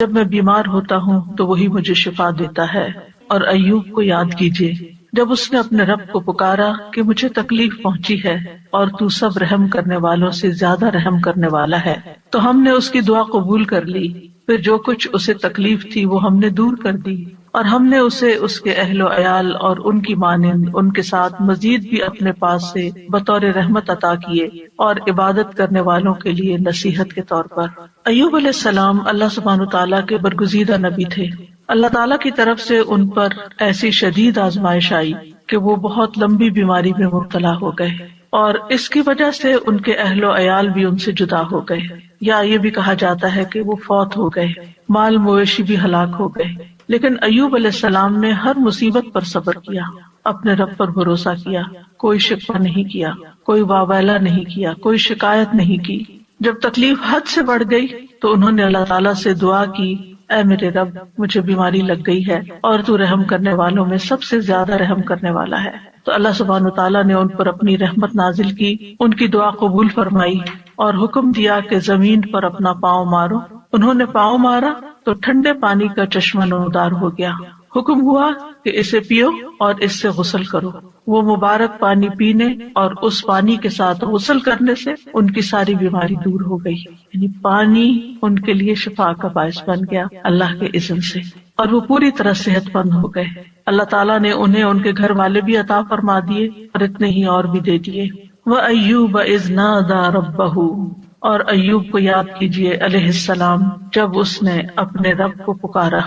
جب میں بیمار ہوتا ہوں تو وہی مجھے شفا دیتا ہے. اور ایوب کو یاد کیجیے جب اس نے اپنے رب کو پکارا کہ مجھے تکلیف پہنچی ہے اور تو سب رحم کرنے والوں سے زیادہ رحم کرنے والا ہے. تو ہم نے اس کی دعا قبول کر لی. پھر جو کچھ اسے تکلیف تھی وہ ہم نے دور کر دی، اور ہم نے اسے اس کے اہل و عیال اور ان کی مانند ان کے ساتھ مزید بھی اپنے پاس سے بطور رحمت عطا کیے اور عبادت کرنے والوں کے لیے نصیحت کے طور پر. ایوب علیہ السلام اللہ سبحانہ تعالیٰ کے برگزیدہ نبی تھے. اللہ تعالیٰ کی طرف سے ان پر ایسی شدید آزمائش آئی کہ وہ بہت لمبی بیماری میں مبتلا ہو گئے، اور اس کی وجہ سے ان کے اہل و عیال بھی ان سے جدا ہو گئے، یا یہ بھی کہا جاتا ہے کہ وہ فوت ہو گئے، مال مویشی بھی ہلاک ہو گئے. لیکن ایوب علیہ السلام نے ہر مصیبت پر صبر کیا، اپنے رب پر بھروسہ کیا، کوئی شکوہ نہیں کیا، کوئی واویلا نہیں کیا، کوئی شکایت نہیں کی. جب تکلیف حد سے بڑھ گئی تو انہوں نے اللہ تعالیٰ سے دعا کی، اے میرے رب مجھے بیماری لگ گئی ہے اور تو رحم کرنے والوں میں سب سے زیادہ رحم کرنے والا ہے. تو اللہ سبحانہ تعالیٰ نے ان پر اپنی رحمت نازل کی، ان کی دعا قبول فرمائی اور حکم دیا کہ زمین پر اپنا پاؤں مارو. انہوں نے پاؤں مارا تو ٹھنڈے پانی کا چشمہ نمودار ہو گیا. حکم ہوا کہ اسے پیو اور اس سے غسل کرو. وہ مبارک پانی پینے اور اس پانی کے ساتھ غسل کرنے سے ان کی ساری بیماری دور ہو گئی. یعنی پانی ان کے لیے شفا کا باعث بن گیا اللہ کے اذن سے، اور وہ پوری طرح صحت مند ہو گئے. اللہ تعالیٰ نے انہیں ان کے گھر والے بھی عطا فرما دیے اور اتنے ہی اور بھی دے دیے. وَأَيُّوبَ إِذْ نَادَى رَبَّهُ، اور ایوب کو یاد کیجیے علیہ السلام جب اس نے اپنے رب کو پکارا.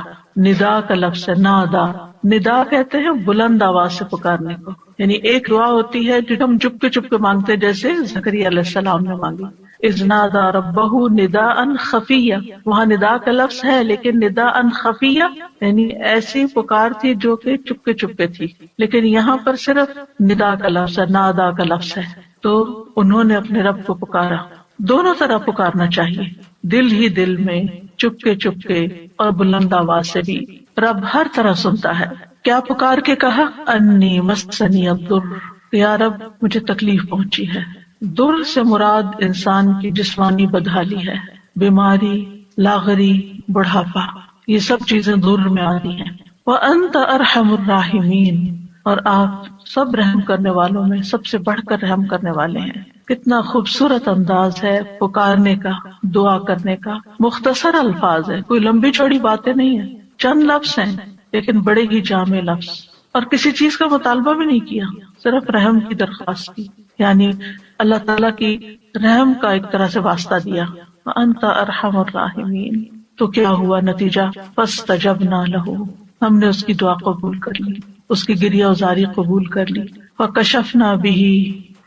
ندا کا لفظ ہے، نادا. ندا کہتے ہیں بلند آواز سے پکارنے کو. یعنی ایک دعا ہوتی ہے جو ہم چپ کے مانگتے، جیسے زکریا علیہ السلام نے مانگی، اذ نادا ربہ نداء خفیہ. وہاں ندا کا لفظ ہے لیکن نداء خفیہ یعنی ایسی پکار تھی جو کہ چپ کے تھی، لیکن یہاں پر صرف ندا کا لفظ ہے، نادا کا لفظ ہے. تو انہوں نے اپنے رب کو پکارا. دونوں طرح پکارنا چاہیے، دل ہی دل میں، چپ کے اور بلند آواز سے بھی. رب ہر طرح سنتا ہے. کیا پکار کے کہا؟ انی مسنی الضر، یا رب مجھے تکلیف پہنچی ہے. در سے مراد انسان کی جسمانی بدحالی ہے، بیماری، لاغری، بڑھاپا، یہ سب چیزیں در میں آتی ہیں. وانت ارحم الراحمین، اور آپ سب رحم کرنے والوں میں سب سے بڑھ کر رحم کرنے والے ہیں. کتنا خوبصورت انداز ہے پکارنے کا، دعا کرنے کا. مختصر الفاظ ہے، کوئی لمبی چوڑی باتیں نہیں ہیں، چند لفظ ہیں لیکن بڑے ہی جامع لفظ. اور کسی چیز کا مطالبہ بھی نہیں کیا، صرف رحم کی درخواست کی، یعنی اللہ تعالیٰ کی رحم کا ایک طرح سے واسطہ دیا. وانت ارحم الراحمین. تو کیا ہوا نتیجہ؟ فاستجبنا لہ، ہم نے اس کی دعا قبول کر لی، اس کی گریہ وزاری قبول کر لی. فکشفنا بہ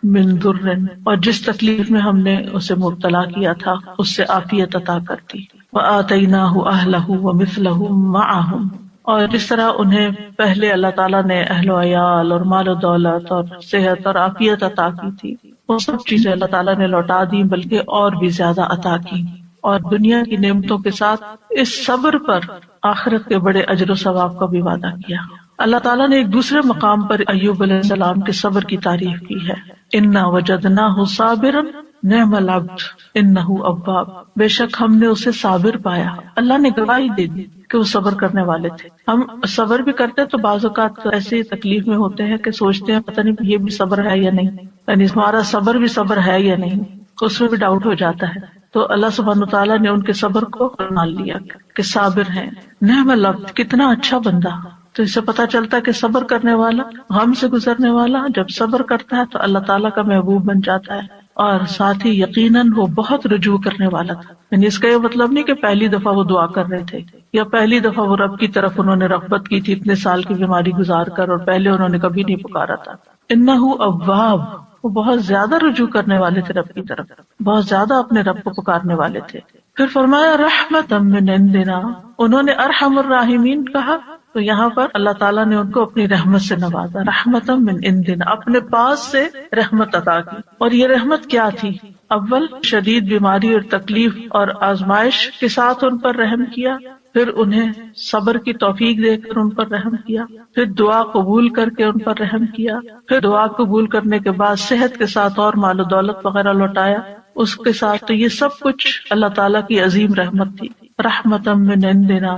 من ضر، اور جس تکلیف میں ہم نے اسے مبتلا کیا تھا اس سے عافیت عطا کر دی. وآتیناہ اہلہ ومثلہم معہم، اور جس طرح انہیں پہلے اللہ تعالیٰ نے اہل و عیال اور مال و دولت اور صحت اور عافیت عطا کی تھی، وہ سب چیزیں اللہ تعالیٰ نے لوٹا دی، بلکہ اور بھی زیادہ عطا کی. اور دنیا کی نعمتوں کے ساتھ اس صبر پر آخرت کے بڑے اجر و ثواب کا بھی وعدہ کیا. اللہ تعالیٰ نے ایک دوسرے مقام پر ایوب علیہ السلام کے صبر کی تعریف کی ہے. انا وجدناہ صابرا نعم العبد انہ اواب، بے شک ہم نے اسے صابر پایا. اللہ نے گواہی دے دی کہ وہ صبر کرنے والے تھے. ہم صبر بھی کرتے تو بعض اوقات ایسی تکلیف میں ہوتے ہیں کہ سوچتے ہیں پتہ نہیں یہ بھی صبر ہے یا نہیں، یعنی ہمارا صبر بھی صبر ہے یا نہیں، اس میں بھی ڈاؤٹ ہو جاتا ہے. تو اللہ سبحانہ تعالیٰ نے ان کے صبر کو مان لیا کہ صابر ہیں. نعم العبد، کتنا اچھا بندہ. تو اس سے پتہ چلتا ہے کہ صبر کرنے والا، غم سے گزرنے والا جب صبر کرتا ہے تو اللہ تعالیٰ کا محبوب بن جاتا ہے. اور ساتھ ہی یقیناً وہ بہت رجوع کرنے والا تھا. یعنی اس کا یہ مطلب نہیں کہ پہلی دفعہ وہ دعا کر رہے تھے یا پہلی دفعہ وہ رب کی طرف انہوں نے رغبت کی تھی اتنے سال کی بیماری گزار کر، اور پہلے انہوں نے کبھی نہیں پکارا تھا. انہ اواب، وہ بہت زیادہ رجوع کرنے والے تھے رب کی طرف، بہت زیادہ اپنے رب کو پکارنے والے تھے. پھر فرمایا رحمتا من عندنا، انہوں نے ارحم الراحمین کہا تو یہاں پر اللہ تعالیٰ نے ان کو اپنی رحمت سے نوازا. رحمتا من عندنا، اپنے پاس سے رحمت عطا کی. اور یہ رحمت کیا تھی؟ اول شدید بیماری اور تکلیف اور آزمائش کے ساتھ ان پر رحم کیا، پھر انہیں صبر کی توفیق دے کر ان پر رحم کیا، پھر دعا قبول کر کے ان پر رحم کیا، پھر دعا قبول کرنے کے بعد صحت کے ساتھ اور مال و دولت وغیرہ لوٹایا اس کے ساتھ. تو یہ سب کچھ اللہ تعالیٰ کی عظیم رحمت تھی. رحمتم من عندنا.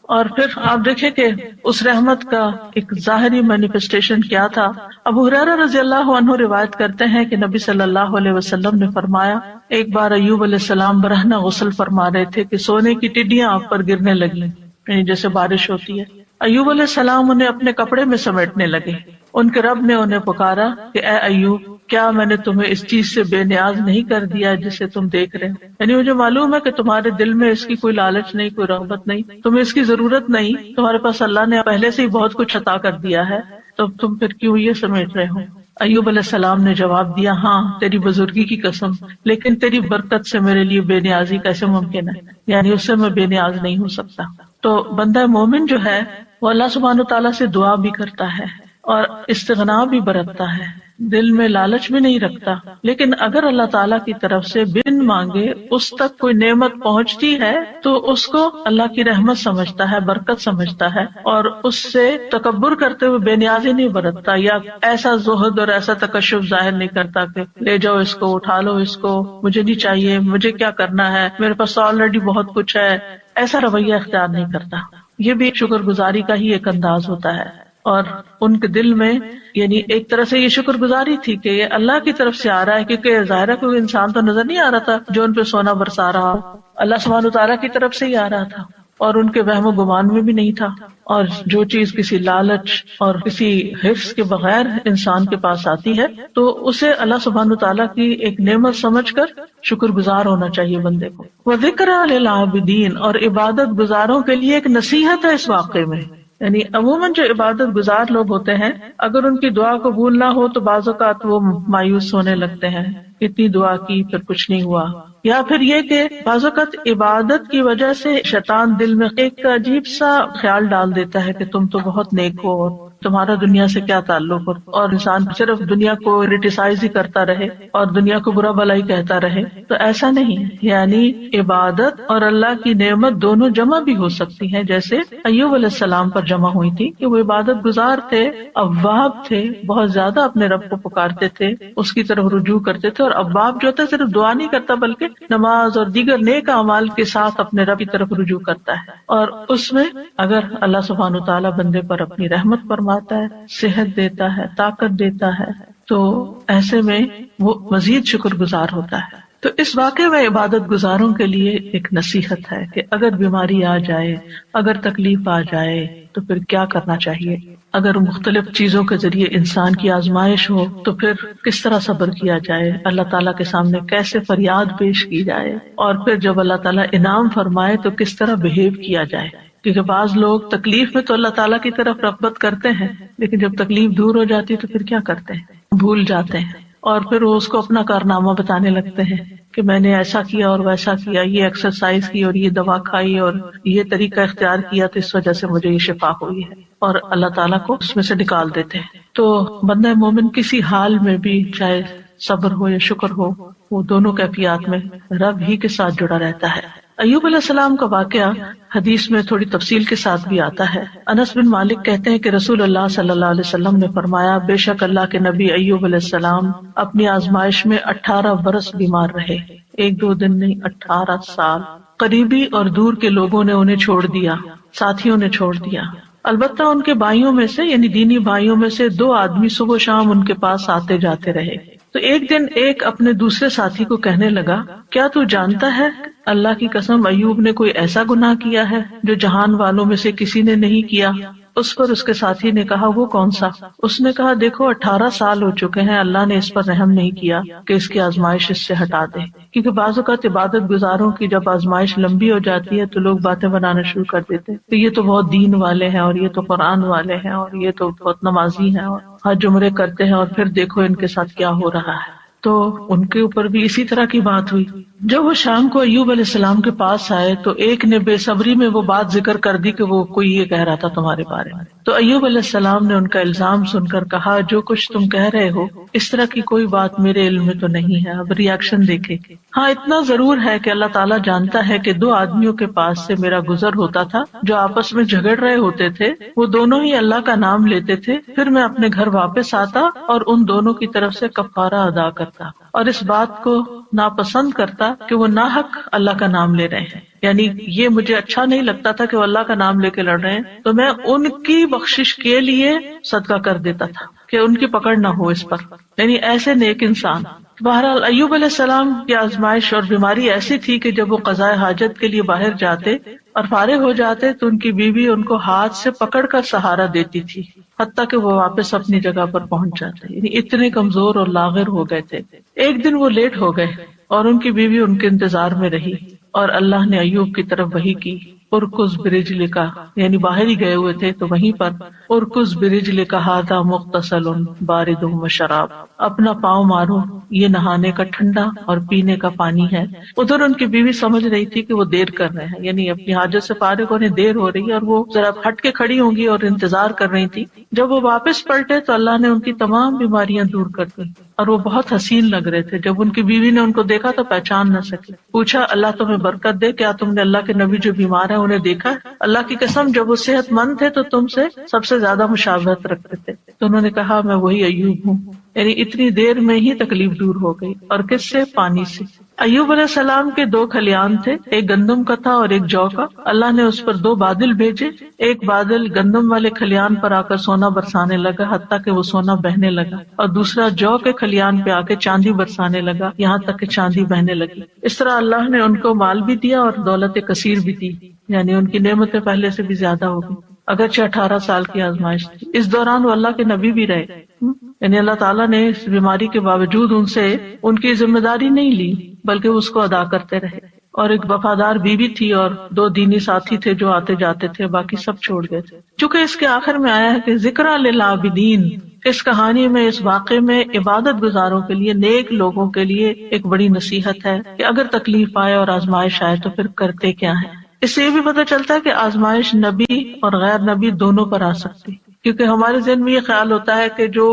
اور پھر آپ دیکھیں کہ اس رحمت کا ایک ظاہری مینیفیسٹیشن کیا تھا. ابو ہریرہ رضی اللہ عنہ روایت کرتے ہیں کہ نبی صلی اللہ علیہ وسلم نے فرمایا ایک بار ایوب علیہ السلام برہنہ غسل فرما رہے تھے کہ سونے کی ٹڈیاں آپ پر گرنے لگی، یعنی جیسے بارش ہوتی ہے. ایوب علیہ السلام انہیں اپنے کپڑے میں سمیٹنے لگے. ان کے رب نے انہیں پکارا کہ اے ایوب، کیا میں نے تمہیں اس چیز سے بے نیاز نہیں کر دیا جسے تم دیکھ رہے ہو؟ یعنی مجھے معلوم ہے کہ تمہارے دل میں اس کی کوئی لالچ نہیں، کوئی رغبت نہیں، تمہیں اس کی ضرورت نہیں، تمہارے پاس اللہ نے پہلے سے ہی بہت کچھ عطا کر دیا ہے، تو تم پھر کیوں یہ سمیٹ رہے ہو؟ ایوب علیہ السلام نے جواب دیا، ہاں تیری بزرگی کی قسم، لیکن تیری برکت سے میرے لیے بے نیازی کیسے ممکن ہے، یعنی اس سے میں بے نیاز نہیں ہو سکتا. تو بندہ مومن جو ہے وہ اللہ سبحانہ تعالیٰ سے دعا بھی کرتا ہے اور استغنا بھی برتتا ہے، دل میں لالچ بھی نہیں رکھتا، لیکن اگر اللہ تعالیٰ کی طرف سے بن مانگے اس تک کوئی نعمت پہنچتی ہے تو اس کو اللہ کی رحمت سمجھتا ہے، برکت سمجھتا ہے، اور اس سے تکبر کرتے ہوئے بے نیازی نہیں برتتا یا ایسا زہد اور ایسا تکشف ظاہر نہیں کرتا کہ لے جاؤ اس کو، اٹھا لو اس کو، مجھے نہیں چاہیے، مجھے کیا کرنا ہے، میرے پاس آلریڈی بہت کچھ ہے، ایسا رویہ اختیار نہیں کرتا. یہ بھی شکر گزاری کا ہی ایک انداز ہوتا ہے. اور ان کے دل میں یعنی ایک طرح سے یہ شکر گزاری تھی کہ یہ اللہ کی طرف سے آ رہا ہے، کیونکہ ظاہرہ کوئی انسان تو نظر نہیں آ رہا تھا جو ان پہ سونا برسا رہا، اللہ سبحانہ تعالیٰ کی طرف سے ہی آ رہا تھا، اور ان کے وہم و گمان میں بھی نہیں تھا. اور جو چیز کسی لالچ اور کسی حرص کے بغیر انسان کے پاس آتی ہے تو اسے اللہ سبحانہ تعالیٰ کی ایک نعمت سمجھ کر شکر گزار ہونا چاہیے بندے کو. وَذِكْرَىٰ لِلْعَابِدِينَ، اور عبادت گزاروں کے لیے ایک نصیحت ہے اس واقعے میں. یعنی عموماً جو عبادت گزار لوگ ہوتے ہیں اگر ان کی دعا قبول نہ ہو تو بعض اوقات وہ مایوس ہونے لگتے ہیں، اتنی دعا کی پھر کچھ نہیں ہوا، یا پھر یہ کہ بعض اوقات عبادت کی وجہ سے شیطان دل میں ایک عجیب سا خیال ڈال دیتا ہے کہ تم تو بہت نیک ہو اور تمہارا دنیا سے کیا تعلق ہو، اور انسان صرف دنیا کو کرٹیسائز ہی کرتا رہے اور دنیا کو برا بھلا ہی کہتا رہے. تو ایسا نہیں، یعنی عبادت اور اللہ کی نعمت دونوں جمع بھی ہو سکتی ہیں، جیسے ایوب علیہ السلام پر جمع ہوئی تھی کہ وہ عبادت گزار تھے، اواب تھے، بہت زیادہ اپنے رب کو پکارتے تھے، اس کی طرف رجوع کرتے تھے. اور اواب جو ہوتا ہے صرف دعا نہیں کرتا بلکہ نماز اور دیگر نیک اعمال کے ساتھ اپنے رب کی طرف رجوع کرتا ہے، اور اس میں اگر اللہ سبحانہ تعالیٰ بندے پر اپنی رحمت فرماتا ہے، صحت دیتا ہے، طاقت دیتا ہے، تو ایسے میں وہ مزید شکر گزار ہوتا ہے. تو اس واقعے میں عبادت گزاروں کے لیے ایک نصیحت ہے کہ اگر بیماری آ جائے، اگر تکلیف آ جائے تو پھر کیا کرنا چاہیے. اگر مختلف چیزوں کے ذریعے انسان کی آزمائش ہو تو پھر کس طرح صبر کیا جائے، اللہ تعالیٰ کے سامنے کیسے فریاد پیش کی جائے، اور پھر جب اللہ تعالیٰ انعام فرمائے تو کس طرح بہیو کیا جائے. کیونکہ بعض لوگ تکلیف میں تو اللہ تعالیٰ کی طرف رغبت کرتے ہیں، لیکن جب تکلیف دور ہو جاتی ہے تو پھر کیا کرتے ہیں، بھول جاتے ہیں، اور پھر وہ اس کو اپنا کارنامہ بتانے لگتے ہیں کہ میں نے ایسا کیا اور ویسا کیا، یہ ایکسرسائز کی اور یہ دوا کھائی اور یہ طریقہ اختیار کیا تو اس وجہ سے مجھے یہ شفا ہوئی ہے، اور اللہ تعالیٰ کو اس میں سے نکال دیتے ہیں. تو بندہ مومن کسی حال میں بھی، چاہے صبر ہو یا شکر ہو، وہ دونوں کیفیات میں رب ہی کے ساتھ جڑا رہتا ہے. ایوب علیہ السلام کا واقعہ حدیث میں تھوڑی تفصیل کے ساتھ بھی آتا ہے. انس بن مالک کہتے ہیں کہ رسول اللہ صلی اللہ علیہ وسلم نے فرمایا، بے شک اللہ کے نبی ایوب علیہ السلام اپنی آزمائش میں 18 برس بیمار رہے، 1-2 دن نہیں، 18 سال. قریبی اور دور کے لوگوں نے انہیں چھوڑ دیا، ساتھیوں نے چھوڑ دیا. البتہ ان کے بھائیوں میں سے یعنی دینی بھائیوں میں سے 2 آدمی صبح و شام ان کے پاس آتے جاتے رہے. تو ایک دن ایک اپنے دوسرے ساتھی کو کہنے لگا، کیا تو جانتا ہے اللہ کی قسم ایوب نے کوئی ایسا گناہ کیا ہے جو جہان والوں میں سے کسی نے نہیں کیا؟ اس پر اس کے ساتھی نے کہا، وہ کون سا؟ اس نے کہا، دیکھو 18 سال ہو چکے ہیں، اللہ نے اس پر رحم نہیں کیا کہ اس کی آزمائش اس سے ہٹا دے. کیونکہ بعض اوقات عبادت گزاروں کی جب آزمائش لمبی ہو جاتی ہے تو لوگ باتیں بنانا شروع کر دیتے تو یہ تو بہت دین والے ہیں، اور یہ تو قرآن والے ہیں، اور یہ تو بہت نمازی ہیں، اور حج عمرے کرتے ہیں، اور پھر دیکھو ان کے ساتھ کیا ہو رہا ہے. تو ان کے اوپر بھی اسی طرح کی بات ہوئی. جب وہ شام کو ایوب علیہ السلام کے پاس آئے تو ایک نے بے صبری میں وہ بات ذکر کر دی کہ وہ کوئی یہ کہہ رہا تھا تمہارے بارے میں. تو ایوب علیہ السلام نے ان کا الزام سن کر کہا، جو کچھ تم کہہ رہے ہو اس طرح کی کوئی بات میرے علم میں تو نہیں ہے. اب ری ایکشن دیکھے. ہاں اتنا ضرور ہے کہ اللہ تعالیٰ جانتا ہے کہ 2 آدمیوں کے پاس سے میرا گزر ہوتا تھا جو آپس میں جھگڑ رہے ہوتے تھے، وہ دونوں ہی اللہ کا نام لیتے تھے، پھر میں اپنے گھر واپس آتا اور ان دونوں کی طرف سے کفارہ ادا کرتا، اور اس بات کو ناپسند کرتا کہ وہ ناحق اللہ کا نام لے رہے ہیں، یعنی یہ مجھے اچھا نہیں لگتا تھا کہ وہ اللہ کا نام لے کے لڑ رہے ہیں، تو میں ان کی بخشش کے لیے صدقہ کر دیتا تھا کہ ان کی پکڑ نہ ہو اس پر، یعنی ایسے نیک انسان۔ بہرحال ایوب علیہ السلام کی آزمائش اور بیماری ایسی تھی کہ جب وہ قضاء حاجت کے لیے باہر جاتے اور فارغ ہو جاتے تو ان کی بیوی ان کو ہاتھ سے پکڑ کر سہارا دیتی تھی، حتیٰ کہ وہ واپس اپنی جگہ پر پہنچ جاتے، یعنی اتنے کمزور اور لاغر ہو گئے تھے۔ ایک دن وہ لیٹ ہو گئے اور ان کی بیوی ان کے انتظار میں رہی، اور اللہ نے ایوب کی طرف وحی کی، ارکز برجلک، یعنی باہر ہی گئے ہوئے تھے تو وہیں پر ارکز برجلک ھذا مغتسل بارد وشراب، اپنا پاؤں مارو، یہ نہانے کا ٹھنڈا اور پینے کا پانی ہے۔ ادھر ان کی بیوی سمجھ رہی تھی کہ وہ دیر کر رہے ہیں، یعنی اپنی حاجت سے فارغ ہونے دیر ہو رہی ہے اور وہ ذرا ہٹ کے کھڑی ہوں گی اور انتظار کر رہی تھی۔ جب وہ واپس پلٹے تو اللہ نے ان کی تمام بیماریاں دور کر دی، اور وہ بہت حسین لگ رہے تھے۔ جب ان کی بیوی نے ان کو دیکھا تو پہچان نہ سکی، پوچھا اللہ تمہیں برکت دے، کیا تم نے اللہ کے نبی جو بیمار ہیں انہیں دیکھا؟ اللہ کی قسم جب وہ صحت مند تھے تو تم سے سب سے زیادہ مشابہت رکھتے تھے۔ تو انہوں نے کہا میں وہی ایوب ہوں، یعنی اتنی دیر میں ہی تکلیف دور ہو گئی، اور کس سے؟ پانی سے۔ ایوب علیہ السلام کے 2 کھلیان تھے، ایک گندم کا تھا اور ایک جو کا۔ اللہ نے اس پر 2 بادل بھیجے، ایک بادل گندم والے کھلیان پر آ کر سونا برسانے لگا حتیٰ کہ وہ سونا بہنے لگا، اور دوسرا جو کے کھلیان پہ آ کے چاندی برسانے لگا یہاں تک کہ چاندی بہنے لگی۔ اس طرح اللہ نے ان کو مال بھی دیا اور دولت کثیر بھی دی، یعنی ان کی نعمتیں پہلے سے بھی زیادہ ہو گئی، اگرچہ 18 سال کی آزمائش تھی۔ اس دوران وہ اللہ کے نبی بھی رہے، یعنی اللہ تعالیٰ نے اس بیماری کے باوجود ان سے ان کی ذمہ داری نہیں لی بلکہ اس کو ادا کرتے رہے۔ اور ایک وفادار بیوی تھی اور 2 دینی ساتھی تھے جو آتے جاتے تھے، باقی سب چھوڑ گئے تھے۔ چونکہ اس کے آخر میں آیا ہے کہ ذکر للعابدین، اس کہانی میں، اس واقعے میں عبادت گزاروں کے لیے، نیک لوگوں کے لیے ایک بڑی نصیحت ہے کہ اگر تکلیف آئے اور آزمائش آئے تو پھر کرتے کیا ہیں۔ اس سے یہ بھی پتہ چلتا ہے کہ آزمائش نبی اور غیر نبی دونوں پر آ سکتی، کیونکہ ہمارے ذہن میں یہ خیال ہوتا ہے کہ جو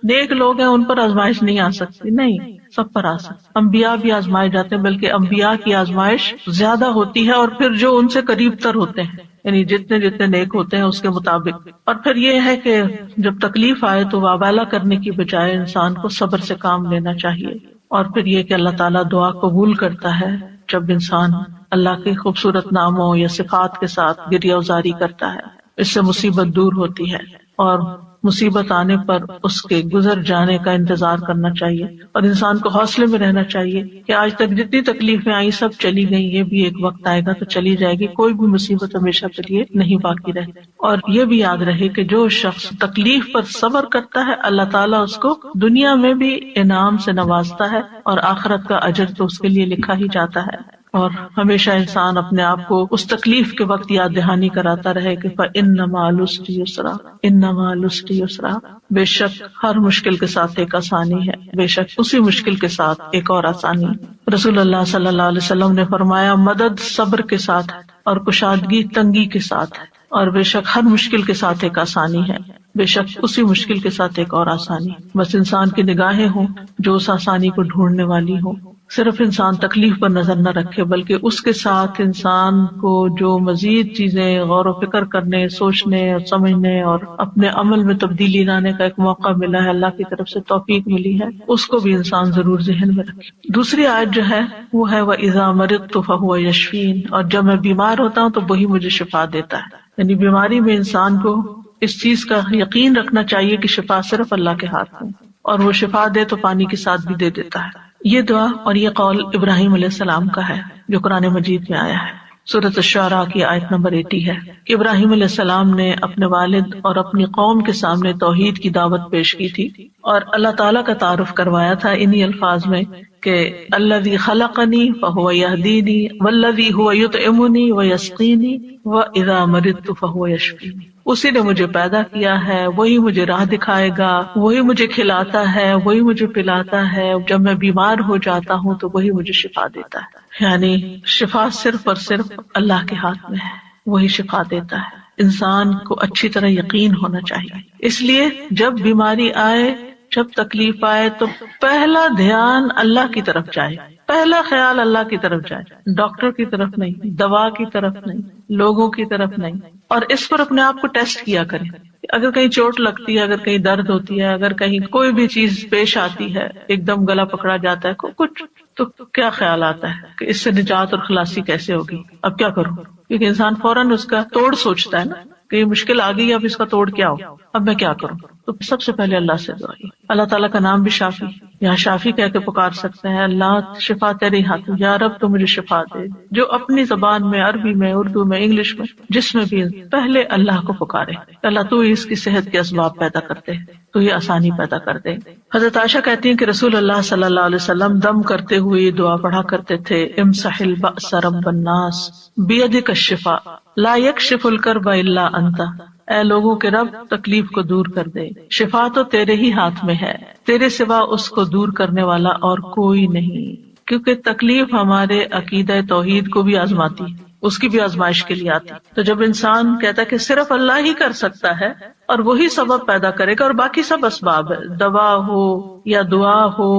نیک لوگ ہیں ان پر آزمائش نہیں آ سکتی، نہیں، سب پر آ سکتی۔ انبیاء بھی آزمائے جاتے ہیں، بلکہ انبیاء کی آزمائش زیادہ ہوتی ہے، اور پھر جو ان سے قریب تر ہوتے ہیں، یعنی جتنے نیک ہوتے ہیں اس کے مطابق۔ اور پھر یہ ہے کہ جب تکلیف آئے تو وابالہ کرنے کی بجائے انسان کو صبر سے کام لینا چاہیے، اور پھر یہ کہ اللہ تعالیٰ دعا قبول کرتا ہے جب انسان اللہ کے خوبصورت ناموں یا صفات کے ساتھ گریہ وزاری کرتا ہے، اس سے مصیبت دور ہوتی ہے، اور مصیبت آنے پر اس کے گزر جانے کا انتظار کرنا چاہیے، اور انسان کو حوصلے میں رہنا چاہیے کہ آج تک جتنی تکلیفیں آئی سب چلی گئی، یہ بھی ایک وقت آئے گا تو چلی جائے گی، کوئی بھی مصیبت ہمیشہ کے لیے نہیں باقی رہتی۔ اور یہ بھی یاد رہے کہ جو شخص تکلیف پر صبر کرتا ہے اللہ تعالیٰ اس کو دنیا میں بھی انعام سے نوازتا ہے، اور آخرت کا اجر تو اس کے لیے لکھا ہی جاتا ہے۔ اور ہمیشہ انسان اپنے آپ کو اس تکلیف کے وقت یاد دہانی کراتا رہے کہ فَإِنَّ مَعَ الْعُسْرِ يُسْرًا، إِنَّ مَعَ الْعُسْرِ يُسْرًا، بے شک ہر مشکل کے ساتھ ایک آسانی ہے، بے شک اسی مشکل کے ساتھ ایک اور آسانی ہے۔ رسول اللہ صلی اللہ علیہ وسلم نے فرمایا مدد صبر کے ساتھ ہے اور کشادگی تنگی کے ساتھ ہے، اور بے شک ہر مشکل کے ساتھ ایک آسانی ہے، بے شک اسی مشکل کے ساتھ ایک اور آسانی۔ بس انسان کی نگاہیں ہوں جو اس آسانی کو ڈھونڈنے والی ہوں، صرف انسان تکلیف پر نظر نہ رکھے بلکہ اس کے ساتھ انسان کو جو مزید چیزیں غور و فکر کرنے، سوچنے اور سمجھنے اور اپنے عمل میں تبدیلی لانے کا ایک موقع ملا ہے، اللہ کی طرف سے توفیق ملی ہے، اس کو بھی انسان ضرور ذہن میں رکھے۔ دوسری آیت جو ہے وہ ہے وَإِذَا مَرِضْتُ فَهُوَ يَشْفِينِ، اور جب میں بیمار ہوتا ہوں تو وہی مجھے شفا دیتا ہے۔ یعنی بیماری میں انسان کو اس چیز کا یقین رکھنا چاہیے کہ شفا صرف اللہ کے ہاتھ میں، اور وہ شفا دے تو پانی کے ساتھ بھی دے دیتا ہے۔ یہ دعا اور یہ قول ابراہیم علیہ السلام کا ہے جو قرآن مجید میں آیا ہے۔ سورۃ الشعراء کی آیت نمبر 80 ہے کہ ابراہیم علیہ السلام نے اپنے والد اور اپنی قوم کے سامنے توحید کی دعوت پیش کی تھی اور اللہ تعالیٰ کا تعارف کروایا تھا انہی الفاظ میں کہ الذی خلقنی فہو یہدینی والذی هو یطعمنی ویسقینی واذا مرضت فہو یشفینی۔ اسی نے مجھے پیدا کیا ہے، وہی مجھے راہ دکھائے گا، وہی مجھے کھلاتا ہے، وہی مجھے پلاتا ہے، جب میں بیمار ہو جاتا ہوں تو وہی مجھے شفا دیتا ہے۔ یعنی شفا صرف اور صرف اللہ کے ہاتھ میں ہے، وہی شفا دیتا ہے۔ انسان کو اچھی طرح یقین ہونا چاہیے۔ اس لیے جب بیماری آئے، جب تکلیف آئے تو پہلا دھیان اللہ کی طرف جائے، پہلا خیال اللہ کی طرف جائے، ڈاکٹر کی طرف نہیں، دوا کی طرف نہیں، لوگوں کی طرف نہیں۔ اور اس پر اپنے آپ کو ٹیسٹ کیا کریں، اگر کہیں چوٹ لگتی ہے، اگر کہیں درد ہوتی ہے، اگر کہیں کوئی بھی چیز پیش آتی ہے، ایک دم گلا پکڑا جاتا ہے، کچھ تو کیا خیال آتا ہے کہ اس سے نجات اور خلاصی کیسے ہوگی؟ اب کیا کروں؟ کیونکہ انسان فوراً اس کا توڑ سوچتا ہے نا کہ یہ مشکل آ گئی، اب اس کا توڑ کیا ہو، اب میں کیا کروں؟ تو سب سے پہلے اللہ سے دعا. اللہ تعالیٰ کا نام بھی شافی، یہاں شافی کہہ کے پکار سکتے ہیں، اللہ شفا تیرے ہاتھ میں، یا رب تو مجھے شفا دے. جو اپنی زبان میں، عربی میں، اردو میں، انگلش میں، جس میں بھی پہلے اللہ کو پکارے، اللہ تو اس کی صحت کے اسباب پیدا کرتے، تو یہ آسانی پیدا کر دے. حضرت عائشہ کہتی ہیں کہ رسول اللہ صلی اللہ علیہ وسلم دم کرتے ہوئے یہ دعا پڑھا کرتے تھے، امسح البأس رب الناس بیدک الشفاء لا یکشف الکرب الا انت. اے لوگوں کے رب، تکلیف کو دور کر دے، شفا تو تیرے ہی ہاتھ میں ہے، تیرے سوا اس کو دور کرنے والا اور کوئی نہیں. کیونکہ تکلیف ہمارے عقیدہ توحید کو بھی آزماتی ہے، اس کی بھی آزمائش کے لیے آتی. تو جب انسان کہتا ہے کہ صرف اللہ ہی کر سکتا ہے اور وہی سبب پیدا کرے گا اور باقی سب اسباب ہے، دوا ہو یا دعا ہو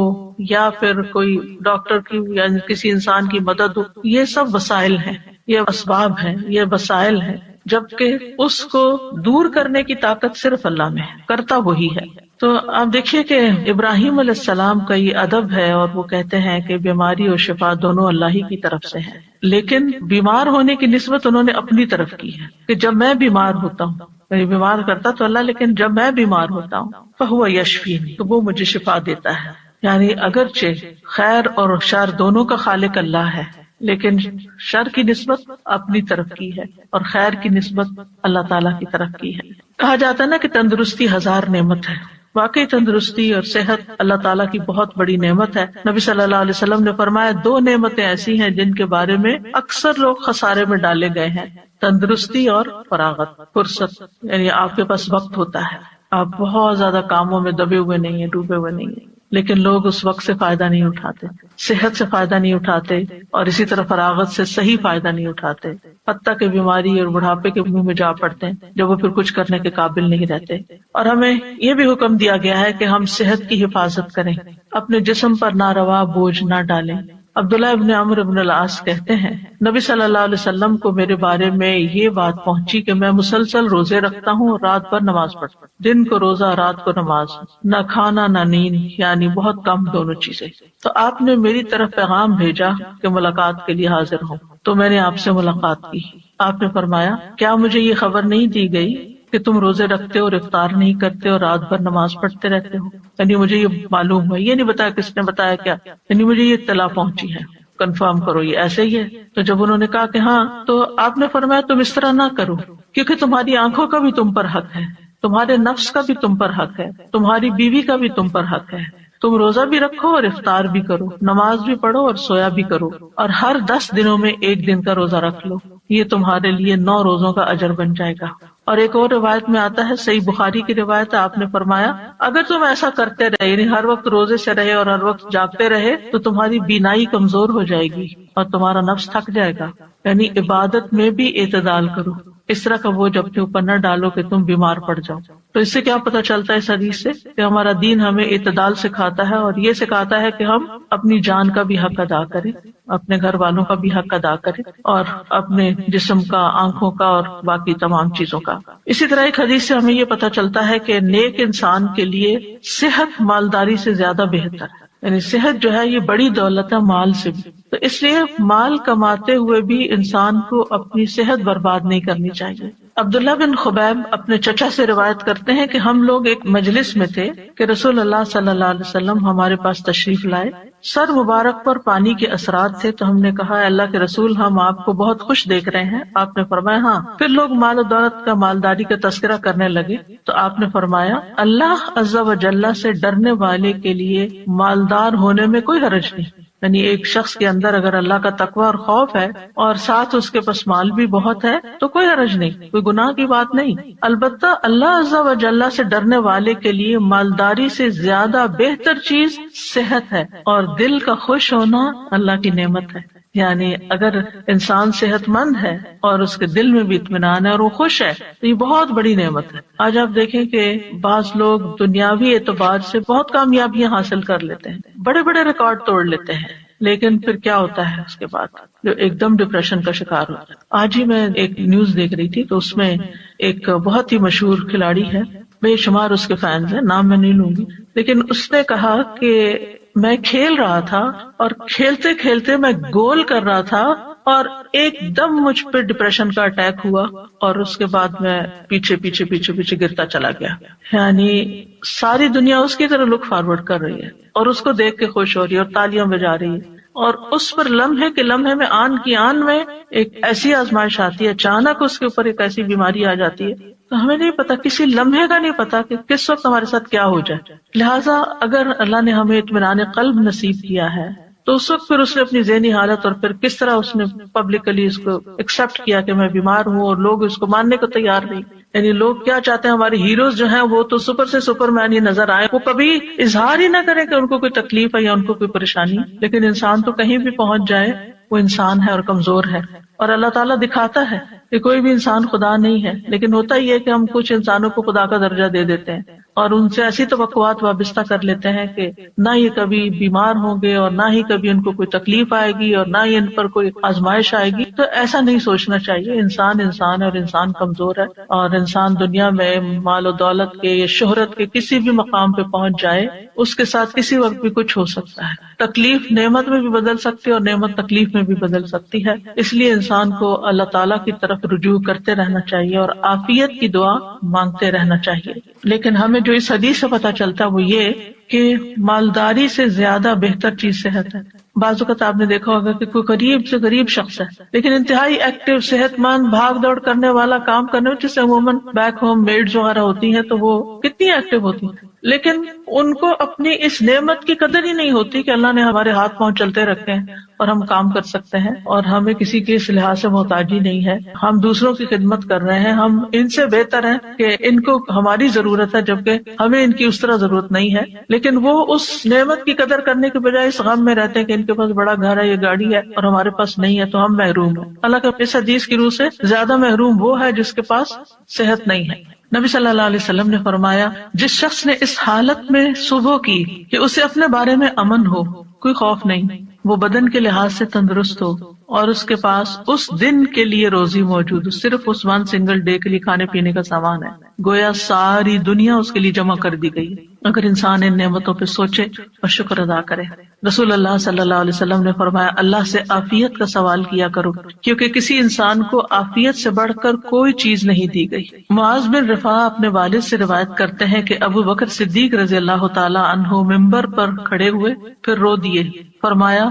یا پھر کوئی ڈاکٹر کی یا کسی انسان کی مدد ہو، یہ سب وسائل ہیں، یہ اسباب ہیں، یہ وسائل ہیں، جبکہ اس کو دور کرنے کی طاقت صرف اللہ میں ہے، کرتا وہی ہے. تو آپ دیکھیے کہ ابراہیم علیہ السلام کا یہ ادب ہے، اور وہ کہتے ہیں کہ بیماری اور شفا دونوں اللہ ہی کی طرف سے ہے، لیکن بیمار ہونے کی نسبت انہوں نے اپنی طرف کی ہے کہ جب میں بیمار ہوتا ہوں، میں بیمار کرتا تو اللہ، لیکن جب میں بیمار ہوتا ہوں فہو یشفین، تو وہ مجھے شفا دیتا ہے. یعنی اگرچہ خیر اور شر دونوں کا خالق اللہ ہے، لیکن شر کی نسبت اپنی طرف کی ہے اور خیر کی نسبت اللہ تعالیٰ کی طرف کی ہے. کہا جاتا ہے نا کہ تندرستی 1000 نعمت ہے. واقعی تندرستی اور صحت اللہ تعالیٰ کی بہت بڑی نعمت ہے. نبی صلی اللہ علیہ وسلم نے فرمایا 2 نعمتیں ایسی ہیں جن کے بارے میں اکثر لوگ خسارے میں ڈالے گئے ہیں، تندرستی اور فراغت، فرصت. یعنی آپ کے پاس وقت ہوتا ہے، آپ بہت زیادہ کاموں میں دبے ہوئے نہیں ہیں، ڈوبے ہوئے نہیں ہیں، لیکن لوگ اس وقت سے فائدہ نہیں اٹھاتے، صحت سے فائدہ نہیں اٹھاتے، اور اسی طرح فراغت سے صحیح فائدہ نہیں اٹھاتے، حتیٰ کہ بیماری اور بڑھاپے کے منہ میں جا پڑتے ہیں جب وہ پھر کچھ کرنے کے قابل نہیں رہتے. اور ہمیں یہ بھی حکم دیا گیا ہے کہ ہم صحت کی حفاظت کریں، اپنے جسم پر ناروا بوجھ نہ ڈالیں. عبداللہ ابن عمرو ابن العاص کہتے ہیں نبی صلی اللہ علیہ وسلم کو میرے بارے میں یہ بات پہنچی کہ میں مسلسل روزے رکھتا ہوں اور رات بھر نماز پڑھتا ہوں، دن کو روزہ رات کو نماز، نہ کھانا نہ نیند، یعنی بہت کم دونوں چیزیں. تو آپ نے میری طرف پیغام بھیجا کہ ملاقات کے لیے حاضر ہوں، تو میں نے آپ سے ملاقات کی. آپ نے فرمایا کیا مجھے یہ خبر نہیں دی گئی کہ تم روزے رکھتے اور افطار نہیں کرتے اور رات بھر نماز پڑھتے رہتے ہو؟ یعنی مجھے یہ معلوم ہے، یہ نہیں بتایا کس نے بتایا کیا، یعنی مجھے یہ اطلاع پہنچی ہے، کنفرم کرو یہ ایسے ہی ہے. تو جب انہوں نے کہا کہ ہاں، تو آپ نے فرمایا تم اس طرح نہ کرو، کیونکہ تمہاری آنکھوں کا بھی تم پر حق ہے، تمہارے نفس کا بھی تم پر حق ہے، تمہاری بیوی کا بھی تم پر حق ہے. تم روزہ بھی رکھو اور افطار بھی کرو، نماز بھی پڑھو اور سویا بھی کرو، اور ہر 10 دنوں میں 1 دن کا روزہ رکھ لو، یہ تمہارے لیے 9 روزوں کا اجر بن جائے گا. اور ایک اور روایت میں آتا ہے، صحیح بخاری کی روایت ہے، آپ نے فرمایا اگر تم ایسا کرتے رہے، یعنی ہر وقت روزے سے رہے اور ہر وقت جاگتے رہے، تو تمہاری بینائی کمزور ہو جائے گی اور تمہارا نفس تھک جائے گا. یعنی عبادت میں بھی اعتدال کرو، اس طرح کا بوجھ اپنے اوپر نہ ڈالو کہ تم بیمار پڑ جاؤ. تو اس سے کیا پتہ چلتا ہے اس حدیث سے کہ ہمارا دین ہمیں اعتدال سکھاتا ہے، اور یہ سکھاتا ہے کہ ہم اپنی جان کا بھی حق ادا کریں، اپنے گھر والوں کا بھی حق ادا کریں، اور اپنے جسم کا، آنکھوں کا اور باقی تمام چیزوں کا. اسی طرح ایک حدیث سے ہمیں یہ پتہ چلتا ہے کہ نیک انسان کے لیے صحت مالداری سے زیادہ بہتر ہے. یعنی صحت جو ہے یہ بڑی دولت ہے مال سے بھی. تو اس لیے مال کماتے ہوئے بھی انسان کو اپنی صحت برباد نہیں کرنی چاہیے. عبداللہ بن خبیب اپنے چچا سے روایت کرتے ہیں کہ ہم لوگ ایک مجلس میں تھے کہ رسول اللہ صلی اللہ علیہ وسلم ہمارے پاس تشریف لائے. سر مبارک پر پانی کے اثرات تھے، تو ہم نے کہا اللہ کے رسول ہم آپ کو بہت خوش دیکھ رہے ہیں. آپ نے فرمایا ہاں. پھر لوگ مال و دولت کا، مالداری کا تذکرہ کرنے لگے، تو آپ نے فرمایا اللہ عز و جل سے ڈرنے والے کے لیے مالدار ہونے میں کوئی حرج نہیں. یعنی ایک شخص کے اندر اگر اللہ کا تقوی اور خوف ہے اور ساتھ اس کے پاس مال بھی بہت ہے تو کوئی حرج نہیں، کوئی گناہ کی بات نہیں. البتہ اللہ عز و جل سے ڈرنے والے کے لیے مالداری سے زیادہ بہتر چیز صحت ہے، اور دل کا خوش ہونا اللہ کی نعمت ہے. یعنی اگر انسان صحت مند ہے اور اس کے دل میں بھی اطمینان ہے اور وہ خوش ہے تو یہ بہت بڑی نعمت ہے. آج آپ دیکھیں کہ بعض لوگ دنیاوی اعتبار سے بہت کامیابیاں حاصل کر لیتے ہیں، بڑے بڑے ریکارڈ توڑ لیتے ہیں، لیکن پھر کیا ہوتا ہے اس کے بعد جو ایک دم ڈپریشن کا شکار ہوتا ہے. آج ہی میں ایک نیوز دیکھ رہی تھی تو اس میں ایک بہت ہی مشہور کھلاڑی ہے، بے شمار اس کے فینز ہیں، نام میں نہیں لوں گی، لیکن اس نے کہا کہ میں کھیل رہا تھا اور کھیلتے کھیلتے میں گول کر رہا تھا اور ایک دم مجھ پہ ڈپریشن کا اٹیک ہوا اور اس کے بعد میں پیچھے پیچھے پیچھے پیچھے گرتا چلا گیا. یعنی ساری دنیا اس کی طرح لک فارورڈ کر رہی ہے اور اس کو دیکھ کے خوش ہو رہی ہے اور تالیاں بجا رہی ہے، اور اس پر لمحے کے لمحے میں آن کی آن میں ایک ایسی آزمائش آتی ہے، اچانک اس کے اوپر ایک ایسی بیماری آ جاتی ہے، تو ہمیں نہیں پتا، کسی لمحے کا نہیں پتا کہ کس وقت ہمارے ساتھ کیا ہو جائے. لہٰذا اگر اللہ نے ہمیں اطمینان قلب نصیب کیا ہے تو اس وقت پھر اس نے اپنی ذہنی حالت اور پھر کس طرح اس نے پبلکلی اس کو ایکسپٹ کیا کہ میں بیمار ہوں، اور لوگ اس کو ماننے کو تیار نہیں. یعنی لوگ کیا چاہتے ہیں، ہمارے ہیروز جو ہیں وہ تو سپر سے سپر مین ہی نظر آئے، وہ کبھی اظہار ہی نہ کریں کہ ان کو کوئی تکلیف ہے یا ان کو کوئی پریشانی. لیکن انسان تو کہیں بھی پہنچ جائے وہ انسان ہے اور کمزور ہے، اور اللہ تعالیٰ دکھاتا ہے کہ کوئی بھی انسان خدا نہیں ہے. لیکن ہوتا ہی ہے کہ ہم کچھ انسانوں کو خدا کا درجہ دے دیتے ہیں اور ان سے ایسی توقعات وابستہ کر لیتے ہیں کہ نہ یہ کبھی بیمار ہوں گے اور نہ ہی کبھی ان کو کوئی تکلیف آئے گی اور نہ ہی ان پر کوئی آزمائش آئے گی. تو ایسا نہیں سوچنا چاہیے. انسان انسان ہے اور انسان کمزور ہے، اور انسان دنیا میں مال و دولت کے یا شہرت کے کسی بھی مقام پہ پہنچ جائے، اس کے ساتھ کسی وقت بھی کچھ ہو سکتا ہے. تکلیف نعمت میں بھی بدل سکتی ہے اور نعمت تکلیف میں بھی بدل سکتی ہے. اس لیے انسان کو اللہ تعالیٰ کی طرف رجوع کرتے رہنا چاہیے اور عافیت کی دعا مانگتے رہنا چاہیے. لیکن ہمیں جو اس حدیث سے پتہ چلتا ہے وہ یہ کہ مالداری سے زیادہ بہتر چیز صحت ہے. بعض اوقات آپ نے دیکھا ہوگا کہ کوئی غریب سے غریب شخص ہے لیکن انتہائی ایکٹیو، صحت مند، بھاگ دوڑ کرنے والا، کام کرنے والا، جسے عموماً بیک ہوم میڈز وغیرہ ہوتی ہیں تو وہ کتنی ایکٹیو ہوتی ہیں، لیکن ان کو اپنی اس نعمت کی قدر ہی نہیں ہوتی کہ اللہ نے ہمارے ہاتھ پاؤں چلتے رکھے ہیں اور ہم کام کر سکتے ہیں اور ہمیں کسی کے اس لحاظ سے محتاجی نہیں ہے. ہم دوسروں کی خدمت کر رہے ہیں، ہم ان سے بہتر ہیں کہ ان کو ہماری ضرورت ہے جبکہ ہمیں ان کی اس طرح ضرورت نہیں ہے. لیکن وہ اس نعمت کی قدر کرنے کے بجائے اس غم میں رہتے ہیں کہ ان کے پاس بڑا گھر ہے، یہ گاڑی ہے، اور ہمارے پاس نہیں ہے تو ہم محروم ہیں. اللہ کے اس حدیث کی روح سے زیادہ محروم وہ ہے جس کے پاس صحت نہیں ہے. نبی صلی اللہ علیہ وسلم نے فرمایا، جس شخص نے اس حالت میں صبح کی کہ اسے اپنے بارے میں امن ہو، کوئی خوف نہیں، وہ بدن کے لحاظ سے تندرست ہو اور اس کے پاس اس دن کے لیے روزی موجود ہو، صرف اس ون سنگل ڈے کے لیے کھانے پینے کا سامان ہے، گویا ساری دنیا اس کے لیے جمع کر دی گئی. اگر انسان ان نعمتوں پہ سوچے اور شکر ادا کرے. رسول اللہ صلی اللہ علیہ وسلم نے فرمایا، اللہ سے عافیت کا سوال کیا کرو کیونکہ کسی انسان کو عافیت سے بڑھ کر کوئی چیز نہیں دی گئی. معاذ بن رفاع اپنے والد سے روایت کرتے ہیں کہ ابو بکر صدیق رضی اللہ تعالی عنہ ممبر پر کھڑے ہوئے پھر رو دیے. فرمایا،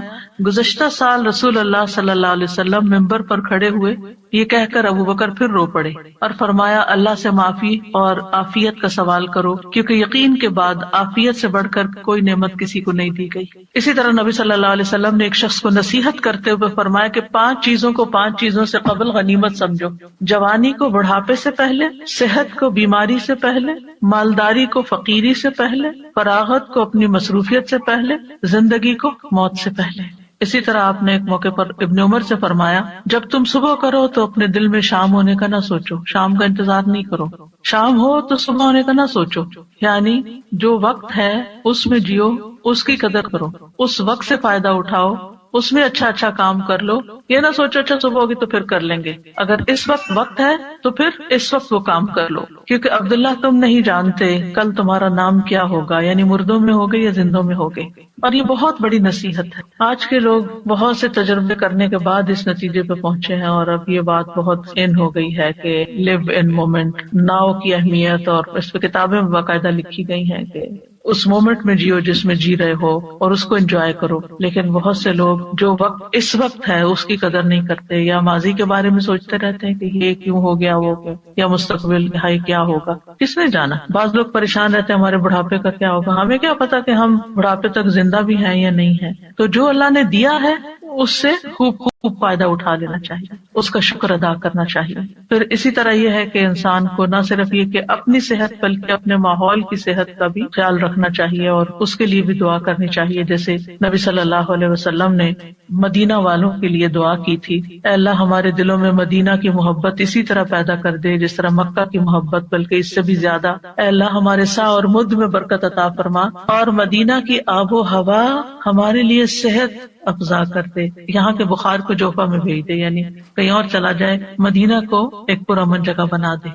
گزشتہ سال رسول اللہ صلی اللہ علیہ وسلم ممبر پر کھڑے ہوئے، یہ کہہ کر ابو بکر پھر رو پڑے اور فرمایا، اللہ سے معافی اور عافیت کا سوال کرو کیونکہ یقین کے بعد عافیت سے بڑھ کر کوئی نعمت کسی کو نہیں دی گئی. اسی طرح نبی صلی اللہ علیہ وسلم نے ایک شخص کو نصیحت کرتے ہوئے فرمایا کہ 5 چیزوں کو 5 چیزوں سے قبل غنیمت سمجھو: جوانی کو بڑھاپے سے پہلے، صحت کو بیماری سے پہلے، مالداری کو فقیری سے پہلے، فراغت کو اپنی مصروفیت سے پہلے، زندگی کو موت سے پہلے. اسی طرح آپ نے ایک موقع پر ابن عمر سے فرمایا، جب تم صبح کرو تو اپنے دل میں شام ہونے کا نہ سوچو، شام کا انتظار نہیں کرو، شام ہو تو صبح ہونے کا نہ سوچو. یعنی جو وقت ہے اس میں جیو، اس کی قدر کرو، اس وقت سے فائدہ اٹھاؤ، اس میں اچھا اچھا کام کر لو. یہ نہ سوچو اچھا صبح ہوگی تو پھر کر لیں گے، اگر اس وقت ہے تو پھر اس وقت وہ کام کر لو، کیونکہ عبداللہ تم نہیں جانتے کل تمہارا نام کیا ہوگا، یعنی مردوں میں ہوگے یا زندوں میں ہوگے. اور یہ بہت بڑی نصیحت ہے. آج کے لوگ بہت سے تجربے کرنے کے بعد اس نتیجے پہ پہنچے ہیں اور اب یہ بات بہت ان ہو گئی ہے کہ لیو ان مومنٹ، ناؤ کی اہمیت، اور اس پہ کتابیں باقاعدہ لکھی گئی ہیں کہ اس مومنٹ میں جیو جس میں جی رہے ہو اور اس کو انجوائے کرو. لیکن بہت سے لوگ جو وقت اس وقت ہے اس کی قدر نہیں کرتے، یا ماضی کے بارے میں سوچتے رہتے ہیں کہ یہ کیوں ہو گیا، وہ کیوں، یا مستقبل ہائی کیا ہوگا، کس نے جانا. بعض لوگ پریشان رہتے ہیں ہمارے بڑھاپے کا کیا ہوگا. ہمیں کیا پتا کہ ہم بڑھاپے تک زندہ بھی ہیں یا نہیں ہیں. تو جو اللہ نے دیا ہے اس سے خوب فائدہ اٹھا لینا چاہیے، اس کا شکر ادا کرنا چاہیے. پھر اسی طرح یہ ہے کہ انسان کو نہ صرف یہ کہ اپنی صحت بلکہ اپنے ماحول کی صحت کا بھی خیال رکھنا چاہیے اور اس کے لیے بھی دعا کرنی چاہیے. جیسے نبی صلی اللہ علیہ وسلم نے مدینہ والوں کے لیے دعا کی تھی، اے اللہ ہمارے دلوں میں مدینہ کی محبت اسی طرح پیدا کر دے جس طرح مکہ کی محبت، بلکہ اس سے بھی زیادہ. اے اللہ ہمارے سا اور مد میں برکت عطا فرما اور مدینہ کی آب و ہوا ہمارے لیے صحت افزا کر دے. یہاں کے بخار کو جوفا میں بھیج دے، یعنی کہیں اور چلا جائے، مدینہ کو ایک پرامن جگہ بنا دے.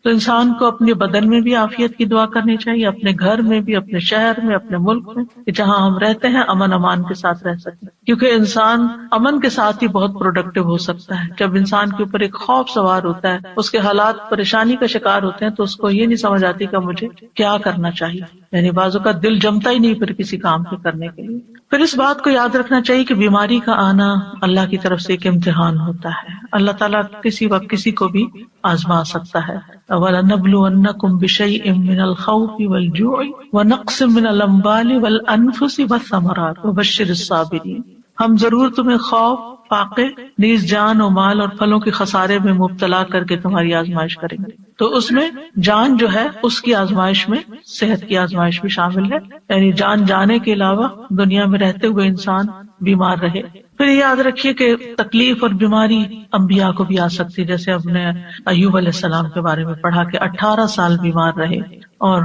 تو انسان کو اپنے بدن میں بھی عافیت کی دعا کرنی چاہیے، اپنے گھر میں بھی، اپنے شہر میں، اپنے ملک میں، کہ جہاں ہم رہتے ہیں امن امان کے ساتھ رہ سکیں، کیونکہ انسان امن کے ساتھ ہی بہت پروڈکٹیو ہو سکتا ہے۔ جب انسان کے اوپر ایک خوف سوار ہوتا ہے، اس کے حالات پریشانی کا شکار ہوتے ہیں، تو اس کو یہ نہیں سمجھ آتی کہ مجھے کیا کرنا چاہیے، یعنی بعضوں کا دل جمتا ہی نہیں پھر کسی کام کے کرنے کے لیے۔ پھر اس بات کو یاد رکھنا چاہیے کہ بیماری کا آنا اللہ کی طرف سے ایک امتحان ہوتا ہے، اللہ تعالیٰ کسی وقت کسی کو بھی آزما سکتا ہے۔ وَلَنَبْلُوَنَّكُمْ بِشَيْءٍ مِّنَ الْخَوْفِ وَالْجُوعِ وَنَقْصٍ مِّنَ الْأَمْوَالِ وَالْأَنفُسِ وَالثَّمَرَاتِ وَبَشِّرِ الصَّابِرِينَ، ہم ضرور تمہیں خوف، فاقے، نیز جان و مال اور پھلوں کے خسارے میں مبتلا کر کے تمہاری آزمائش کریں گے۔ تو اس میں جان جو ہے اس کی آزمائش میں صحت کی آزمائش بھی شامل ہے، یعنی جان جانے کے علاوہ دنیا میں رہتے ہوئے انسان بیمار رہے۔ پھر یاد رکھیے کہ تکلیف اور بیماری انبیاء کو بھی آ سکتی، جیسے ہم نے ایوب علیہ السلام کے بارے میں پڑھا کہ 18 سال بیمار رہے، اور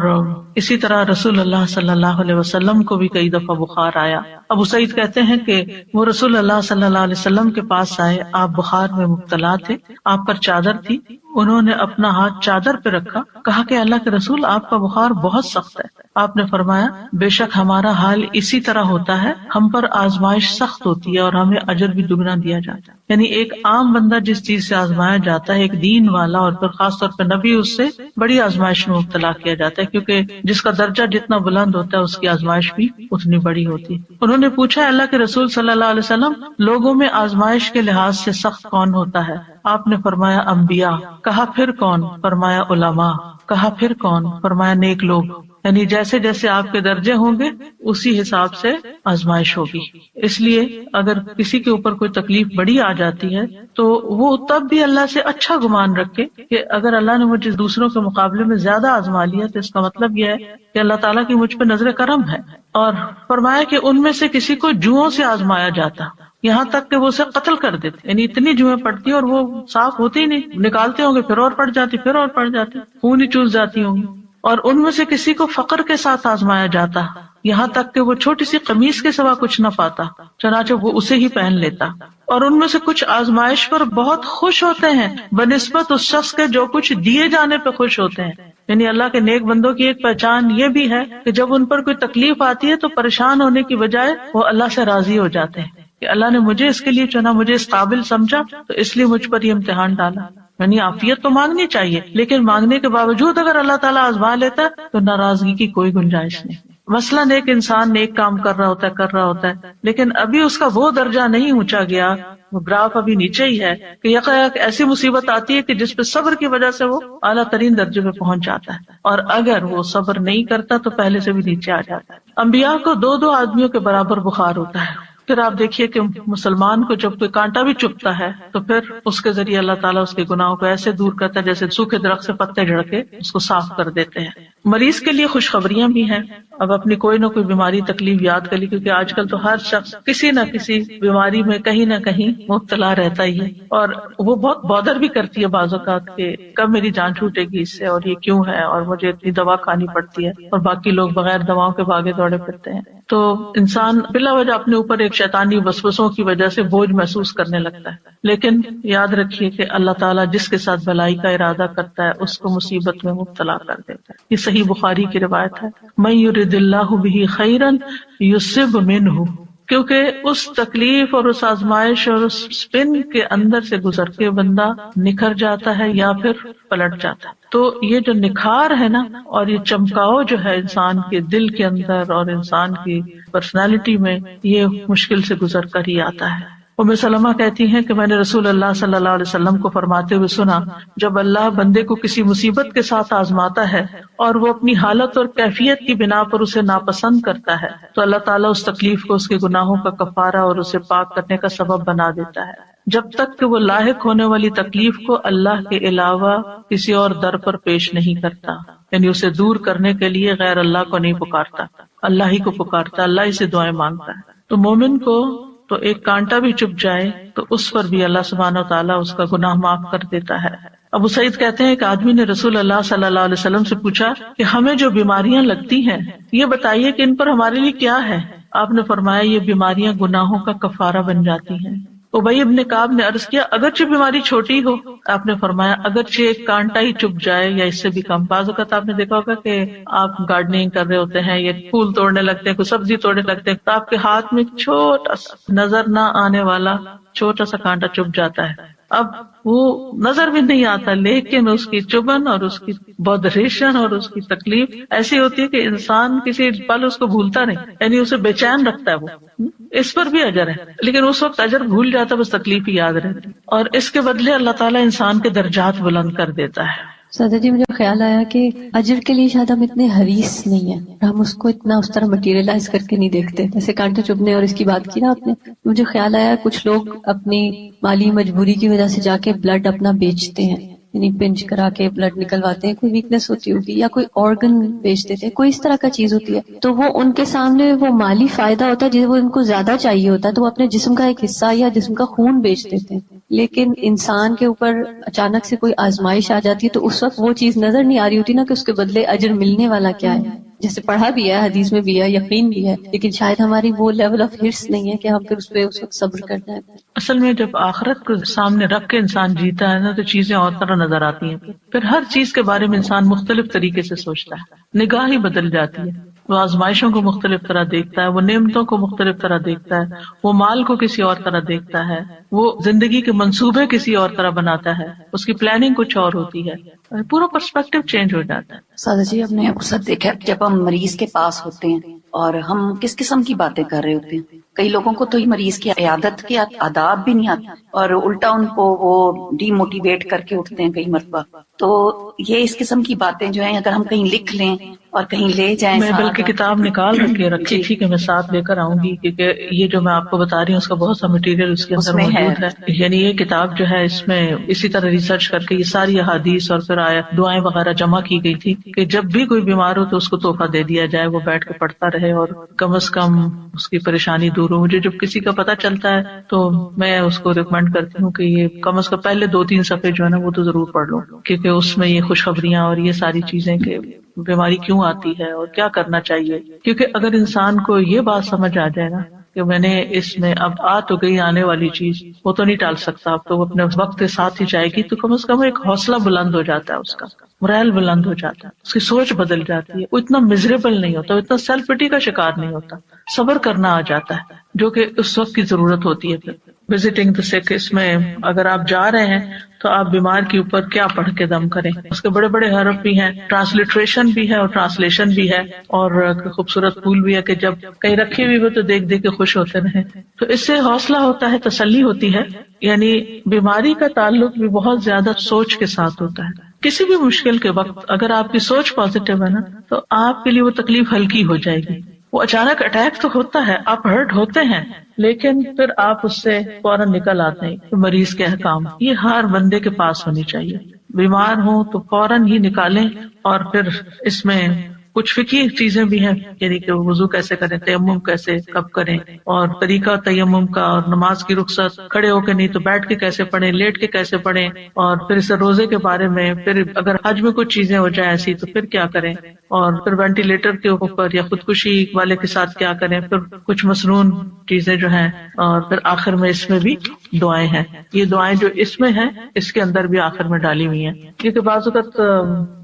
اسی طرح رسول اللہ صلی اللہ علیہ وسلم کو بھی کئی دفعہ بخار آیا۔ ابو سعید کہتے ہیں کہ وہ رسول اللہ صلی اللہ علیہ وسلم کے پاس آئے، آپ بخار میں مبتلا تھے، آپ پر چادر تھی، انہوں نے اپنا ہاتھ چادر پہ رکھا، کہا کہ اللہ کے رسول آپ کا بخار بہت سخت ہے۔ آپ نے فرمایا بے شک ہمارا حال اسی طرح ہوتا ہے، ہم پر آزمائش سخت ہوتی ہے اور ہمیں اجر بھی دگنا دیا جاتا ہے۔ یعنی ایک عام بندہ جس چیز سے آزمایا جاتا ہے، ایک دین والا اور پھر خاص طور پہ نبی، اس سے بڑی آزمائش میں مبتلا کیا جاتا ہے، کیونکہ جس کا درجہ جتنا بلند ہوتا ہے اس کی آزمائش بھی اتنی بڑی ہوتی ہے۔ انہوں نے پوچھا اللہ کے رسول صلی اللہ علیہ وسلم لوگوں میں آزمائش کے لحاظ سے سخت کون ہوتا ہے؟ آپ نے فرمایا انبیاء۔ کہا پھر کون؟ فرمایا علماء۔ کہا پھر کون؟ فرمایا نیک لوگ۔ یعنی جیسے جیسے آپ کے درجے ہوں گے اسی حساب سے آزمائش ہوگی۔ اس لیے اگر کسی کے اوپر کوئی تکلیف بڑی آ جاتی ہے تو وہ تب بھی اللہ سے اچھا گمان رکھے کہ اگر اللہ نے مجھے دوسروں کے مقابلے میں زیادہ آزما لیا تو اس کا مطلب یہ ہے کہ اللہ تعالیٰ کی مجھ پہ نظر کرم ہے۔ اور فرمایا کہ ان میں سے کسی کو جوؤں سے آزمایا جاتا، یہاں تک کہ وہ اسے قتل کر دیتے، یعنی اتنی جوئیں پڑتی اور وہ صاف ہوتی ہی نہیں، نکالتے ہوں گے پھر اور پڑ جاتی، پھر اور پڑ جاتی، خون ہی چوس جاتی ہوں گی۔ اور ان میں سے کسی کو فقر کے ساتھ آزمایا جاتا، یہاں تک کہ وہ چھوٹی سی قمیص کے سوا کچھ نہ پاتا، چنانچہ وہ اسے ہی پہن لیتا۔ اور ان میں سے کچھ آزمائش پر بہت خوش ہوتے ہیں بنسبت اس شخص کے جو کچھ دیے جانے پہ خوش ہوتے ہیں۔ یعنی اللہ کے نیک بندوں کی ایک پہچان یہ بھی ہے کہ جب ان پر کوئی تکلیف آتی ہے تو پریشان ہونے کی بجائے وہ اللہ سے راضی ہو جاتے ہیں کہ اللہ نے مجھے اس کے لیے چنا، مجھے اس قابل سمجھا تو اس لیے مجھ پر یہ امتحان ڈالا۔ یعنی عافیت تو مانگنی چاہیے، لیکن مانگنے کے باوجود اگر اللہ تعالیٰ آزما لیتا ہے تو ناراضگی کی کوئی گنجائش نہیں۔ مثلاً ایک انسان نیک کام کر رہا ہوتا ہے لیکن ابھی اس کا وہ درجہ نہیں اونچا گیا، وہ گراف ابھی نیچے ہی ہے، کہ یکایک ایسی مصیبت آتی ہے کہ جس پہ صبر کی وجہ سے وہ اعلیٰ ترین درجے پہ پہنچ جاتا ہے، اور اگر وہ صبر نہیں کرتا تو پہلے سے بھی نیچے آ جاتا ہے۔ انبیاء کو 2 آدمیوں کے برابر بخار ہوتا ہے۔ پھر آپ دیکھیے کہ مسلمان کو جب کوئی کانٹا بھی چبھتا ہے تو پھر اس کے ذریعے اللہ تعالیٰ اس کے گناہوں کو ایسے دور کرتا ہے جیسے سوکھے درخت سے پتے جھڑ کے اس کو صاف کر دیتے ہیں۔ مریض کے لیے خوشخبریاں بھی ہیں، اب اپنی کوئی نہ کوئی بیماری تکلیف یاد کر لی، کیونکہ آج کل تو ہر شخص کسی نہ کسی بیماری میں کہیں نہ کہیں مبتلا رہتا ہی ہے، اور وہ بہت بودر بھی کرتی ہے بعض اوقات کہ کب میری جان چھوٹے گی اس سے، اور یہ کیوں ہے، اور مجھے اتنی دوا کھانی پڑتی ہے، اور باقی لوگ بغیر دواؤں کے بھاگے دوڑے پھرتے ہیں۔ تو انسان بلا وجہ اپنے اوپر ایک شیطانی وسوسوں کی وجہ سے بوجھ محسوس کرنے لگتا ہے، لیکن یاد رکھیے کہ اللہ تعالیٰ جس کے ساتھ بھلائی کا ارادہ کرتا ہے اس کو مصیبت میں مبتلا کر دیتا ہے۔ یہ صحیح بخاری کی روایت ہے، من یرد اللہ بہ خیرا یصب منہ، کیونکہ اس تکلیف اور اس آزمائش اور اس سپن کے اندر سے گزر کے بندہ نکھر جاتا ہے یا پھر پلٹ جاتا ہے۔ تو یہ جو نکھار ہے نا، اور یہ چمکاؤ جو ہے انسان کے دل کے اندر اور انسان کی پرسنالٹی میں، یہ مشکل سے گزر کر ہی آتا ہے۔ ام سلمہ کہتی ہیں کہ میں نے رسول اللہ صلی اللہ علیہ وسلم کو فرماتے ہوئے سنا، جب اللہ بندے کو کسی مصیبت کے ساتھ آزماتا ہے اور وہ اپنی حالت اور کیفیت کی بنا پر اسے ناپسند کرتا ہے تو اللہ تعالیٰ اس تکلیف کو اس کے گناہوں کا کفارہ اور اسے پاک کرنے کا سبب بنا دیتا ہے، جب تک کہ وہ لاحق ہونے والی تکلیف کو اللہ کے علاوہ کسی اور در پر پیش نہیں کرتا، یعنی اسے دور کرنے کے لیے غیر اللہ کو نہیں پکارتا، اللہ ہی کو پکارتا، اللہ ہی سے دعائیں مانگتا ہے۔ تو مومن کو تو ایک کانٹا بھی چپ جائے تو اس پر بھی اللہ سبحانہ وتعالیٰ اس کا گناہ معاف کر دیتا ہے۔ ابو سعید کہتے ہیں کہ آدمی نے رسول اللہ صلی اللہ علیہ وسلم سے پوچھا کہ ہمیں جو بیماریاں لگتی ہیں یہ بتائیے کہ ان پر ہمارے لیے کیا ہے؟ آپ نے فرمایا یہ بیماریاں گناہوں کا کفارہ بن جاتی ہیں۔ ابی ابن کعب نے عرض کیا اگرچہ بیماری چھوٹی ہو، آپ نے فرمایا اگرچہ ایک کانٹا ہی چپ جائے یا اس سے بھی کم. بعض اوقات آپ نے دیکھا ہوگا کہ آپ گارڈننگ کر رہے ہوتے ہیں یا پھول توڑنے لگتے ہیں، کوئی سبزی توڑنے لگتے ہیں، تو آپ کے ہاتھ میں چھوٹا سا نظر نہ آنے والا چھوٹا سا کانٹا چپ جاتا ہے. اب وہ نظر بھی نہیں آتا، لیکن اس کی چبھن اور اس کی بودریشن اور اس کی تکلیف ایسی ہوتی ہے کہ انسان کسی پل اس کو بھولتا نہیں، یعنی اسے بے چین رکھتا ہے. وہ اس پر بھی اجر ہے، لیکن اس وقت اجر بھول جاتا ہے، بس تکلیف ہی یاد رہتی، اور اس کے بدلے اللہ تعالیٰ انسان کے درجات بلند کر دیتا ہے. سادہ جی، مجھے خیال آیا کہ اجر کے لیے شاید ہم اتنے حریص نہیں ہیں، ہم اس کو اتنا اس طرح مٹیریلائز کر کے نہیں دیکھتے. جیسے کانٹے چبھنے اور اس کی بات کی نا آپ نے، مجھے خیال آیا کچھ لوگ اپنی مالی مجبوری کی وجہ سے جا کے بلڈ اپنا بیچتے ہیں، یعنی پنچ کرا کے بلڈ نکلواتے ہیں، کوئی ویکنس ہوتی ہوگی یا کوئی آرگن بیچ دیتے ہیں، کوئی اس طرح کا چیز ہوتی ہے، تو وہ ان کے سامنے وہ مالی فائدہ ہوتا ہے جسے وہ ان کو زیادہ چاہیے ہوتا ہے، تو وہ اپنے جسم کا ایک حصہ یا جسم کا خون بیچ دیتے ہیں. لیکن انسان کے اوپر اچانک سے کوئی آزمائش آ جاتی ہے تو اس وقت وہ چیز نظر نہیں آ رہی ہوتی نا کہ اس کے بدلے اجر ملنے والا کیا ہے. جیسے پڑھا بھی ہے، حدیث میں بھی ہے، یقین بھی ہے، لیکن شاید ہماری وہ لیول آف ہرس نہیں ہے کہ ہم پھر اس پہ اس وقت صبر کر جائیں. اصل میں جب آخرت کو سامنے رکھ کے انسان جیتا ہے نا تو چیزیں اور طرح نظر آتی ہیں، پھر ہر چیز کے بارے میں انسان مختلف طریقے سے سوچتا ہے، نگاہ ہی بدل جاتی ہے. وہ آزمائشوں کو مختلف طرح دیکھتا ہے، وہ نعمتوں کو مختلف طرح دیکھتا ہے، وہ مال کو کسی اور طرح دیکھتا ہے، وہ زندگی کے منصوبے کسی اور طرح بناتا ہے، اس کی پلاننگ کچھ اور ہوتی ہے، پورا پرسپیکٹو چینج ہو جاتا ہے. سادہ جی، ہم نے اکثر دیکھا ہے جب ہم مریض کے پاس ہوتے ہیں اور ہم کس قسم کی باتیں کر رہے ہوتے ہیں، کئی لوگوں کو تو یہ مریض کی عیادت کے آداب بھی نہیں آتے اور الٹا ان کو وہ ڈی موٹیویٹ کر کے اٹھتے ہیں کئی مرتبہ. تو یہ اس قسم کی باتیں جو ہیں اگر ہم کہیں لکھ لیں اور کہیں لے جائیں، میں بلکہ کتاب نکال رکھی تھی کہ میں ساتھ لے کر آؤں گی، کیونکہ یہ جو میں آپ کو بتا رہی ہوں اس کا بہت سا مٹیریل اس کے اندر موجود ہے. یعنی یہ کتاب جو ہے اس میں اسی طرح ریسرچ کر کے یہ ساری احادیث اور پھر آیات دعائیں وغیرہ جمع کی گئی تھی کہ جب بھی کوئی بیمار ہو تو اس کو تحفہ دے دیا جائے، وہ بیٹھ کے پڑھتا رہے اور کم از کم اس کی پریشانی دور ہو. مجھے جب کسی کا پتہ چلتا ہے تو میں اس کو ریکمینڈ کرتی ہوں کہ یہ کم از کم پہلے 2-3 صفحے جو ہے نا وہ تو ضرور پڑھ لو، کیونکہ اس میں یہ خوشخبریاں اور یہ ساری چیزیں کہ بیماری کیوں آتی ہے اور کیا کرنا چاہیے. کیونکہ اگر انسان کو یہ بات سمجھ آ جائے نا کہ میں نے اس میں اب آ تو گئی آنے والی چیز، وہ تو نہیں ٹال سکتا، اب تو وہ اپنے وقت کے ساتھ ہی جائے گی، تو کم از کم ایک حوصلہ بلند ہو جاتا ہے، اس کا مرائل بلند ہو جاتا ہے، اس کی سوچ بدل جاتی ہے، وہ اتنا مزریبل نہیں ہوتا، وہ اتنا سیلف پٹی کا شکار نہیں ہوتا، صبر کرنا آ جاتا ہے جو کہ اس وقت کی ضرورت ہوتی ہے. پھر وزٹنگ دا سک، اس میں اگر آپ جا رہے ہیں تو آپ بیمار کے اوپر کیا پڑھ کے دم کریں. اس کے بڑے بڑے حرف بھی ہیں، ٹرانسلیٹریشن بھی ہے اور ٹرانسلیشن بھی ہے، اور خوبصورت پھول بھی ہے کہ جب کہیں رکھی ہوئی ہو تو دیکھ دیکھ کے خوش ہوتے رہیں. تو اس سے حوصلہ ہوتا ہے، تسلی ہوتی ہے. یعنی بیماری کا تعلق بھی بہت زیادہ سوچ کے ساتھ ہوتا ہے. کسی بھی مشکل کے وقت اگر آپ کی سوچ پازیٹو ہے نا تو آپ کے لیے وہ تکلیف ہلکی ہو جائے گی. وہ اچانک اٹیک تو ہوتا ہے، آپ ہرٹ ہوتے ہیں، لیکن پھر آپ اس سے فوراً نکل آتے ہیں. مریض کے احکام یہ ہر بندے کے پاس ہونی چاہیے. بیمار ہوں تو فوراً ہی نکالیں. اور پھر اس میں کچھ فقہی چیزیں بھی ہیں، یعنی کہ وضو کیسے کریں، تیمم کیسے کب کریں، اور طریقہ تیمم کا، اور نماز کی رخصت، کھڑے ہو کے نہیں تو بیٹھ کے کیسے پڑھیں، لیٹ کے کیسے پڑھیں، اور پھر اس روزے کے بارے میں، پھر اگر حج میں کچھ چیزیں ہو جائیں ایسی تو پھر کیا کریں، اور پھر وینٹیلیٹر کے اوپر یا خودکشی والے کے ساتھ کیا کریں، پھر کچھ مسنون چیزیں جو ہیں، اور پھر آخر میں اس میں بھی دعائیں ہیں. یہ دعائیں جو اس میں ہیں اس کے اندر بھی آخر میں ڈالی ہوئی ہیں، کیونکہ بعض اوقات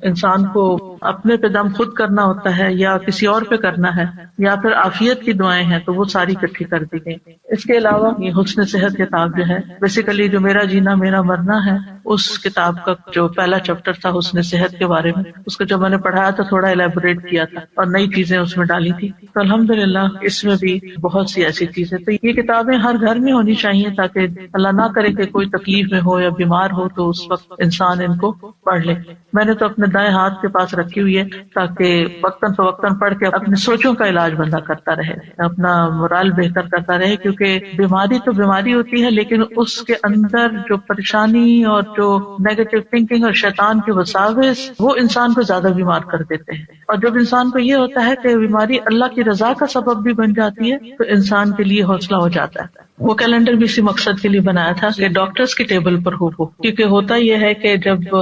انسان کو اپنے پہ دم خود کرنا ہوتا ہے یا کسی اور پہ کرنا ہے، یا پھر عافیت کی دعائیں ہیں تو وہ ساری اکٹھی کر دی گئی. اس کے علاوہ یہ حسن صحت کتاب جو ہے، بیسیکلی جو میرا جینا میرا مرنا ہے، اس کتاب کا جو پہلا چیپٹر تھا حسن صحت کے بارے میں، اس کو جب میں نے پڑھایا تو تھوڑا الیبوریٹ کیا تھا اور نئی چیزیں اس میں ڈالی تھی. تو الحمدللہ اس میں بھی بہت سی ایسی چیزیں. تو یہ کتابیں ہر گھر میں ہونی چاہیے تاکہ اللہ نہ کرے کہ کوئی تکلیف میں ہو یا بیمار ہو تو اس وقت انسان ان کو پڑھ لے. میں نے تو اپنے دائیں ہاتھ کے پاس رکھی ہوئی ہے تاکہ وقتاً فوقتاً پڑھ کے اپنی سوچوں کا علاج بندہ کرتا رہے، اپنا مرال بہتر کرتا رہے. کیونکہ بیماری تو بیماری ہوتی ہے، لیکن اس کے اندر جو پریشانی اور جو نیگیٹو تھنکنگ اور شیطان کے وساوس وہ انسان کو زیادہ بیمار کر دیتے ہیں. اور جب انسان کو یہ ہوتا ہے کہ بیماری اللہ کی رضا کا سبب بھی بن جاتی ہے تو انسان کے لیے حوصلہ ہو جاتا ہے. وہ کیلنڈر بھی اسی مقصد کے لیے بنایا تھا کہ ڈاکٹرز کی ٹیبل پر ہو، کیونکہ ہوتا یہ ہے کہ جب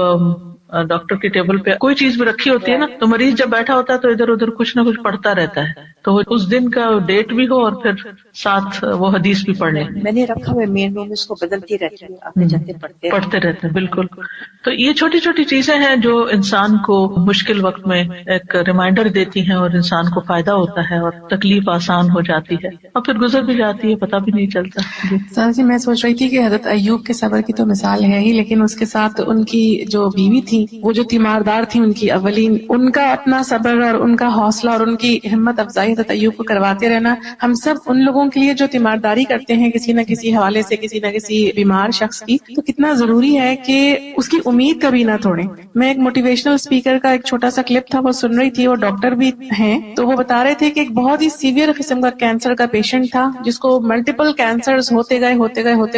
ڈاکٹر کی ٹیبل پہ کوئی چیز بھی رکھی ہوتی ہے نا تو مریض جب بیٹھا ہوتا ہے تو ادھر ادھر کچھ نہ کچھ پڑھتا رہتا ہے. تو اس دن کا ڈیٹ بھی ہو اور پھر ساتھ وہ حدیث بھی پڑھ لیں. میں نے رکھا ہوا مین روم میں، اس کو بدلتی رہتی ہوں، آتے جاتے پڑھتے رہتے ہیں. بالکل. تو یہ چھوٹی چھوٹی چیزیں ہیں جو انسان کو مشکل وقت میں ایک ریمائنڈر دیتی ہیں اور انسان کو فائدہ ہوتا ہے اور تکلیف آسان ہو جاتی ہے اور پھر گزر بھی جاتی ہے، پتہ بھی نہیں چلتا. سر جی، میں سوچ رہی تھی کہ حضرت ایوب کے صبر کی تو مثال ہے ہی، لیکن اس کے ساتھ ان کی جو بیوی تھی، وہ جو تیماردار تھی، ان کی اولین، ان کا اپنا صبر اور ان کا حوصلہ اور ان کی ہمت افزائی حضرت ایوب کو کرواتے رہنا. ہم سب ان لوگوں کے لیے جو تیمارداری کرتے ہیں کسی نہ کسی حوالے سے، کسی نہ کسی بیمار شخص کی، تو کتنا ضروری ہے کہ اس کی امید کبھی نہ توڑیں. میں ایک موٹیویشنل اسپیکر کا ایک چھوٹا سا کلپ تھا، وہ سن رہی تھی، وہ ڈاکٹر بھی ہیں، تو وہ بتا رہے تھے کہ ایک بہت ہی سیویئر قسم کا کینسر کا پیشنٹ تھا، جس کو ملٹیپل کینسرز ہوتے گئے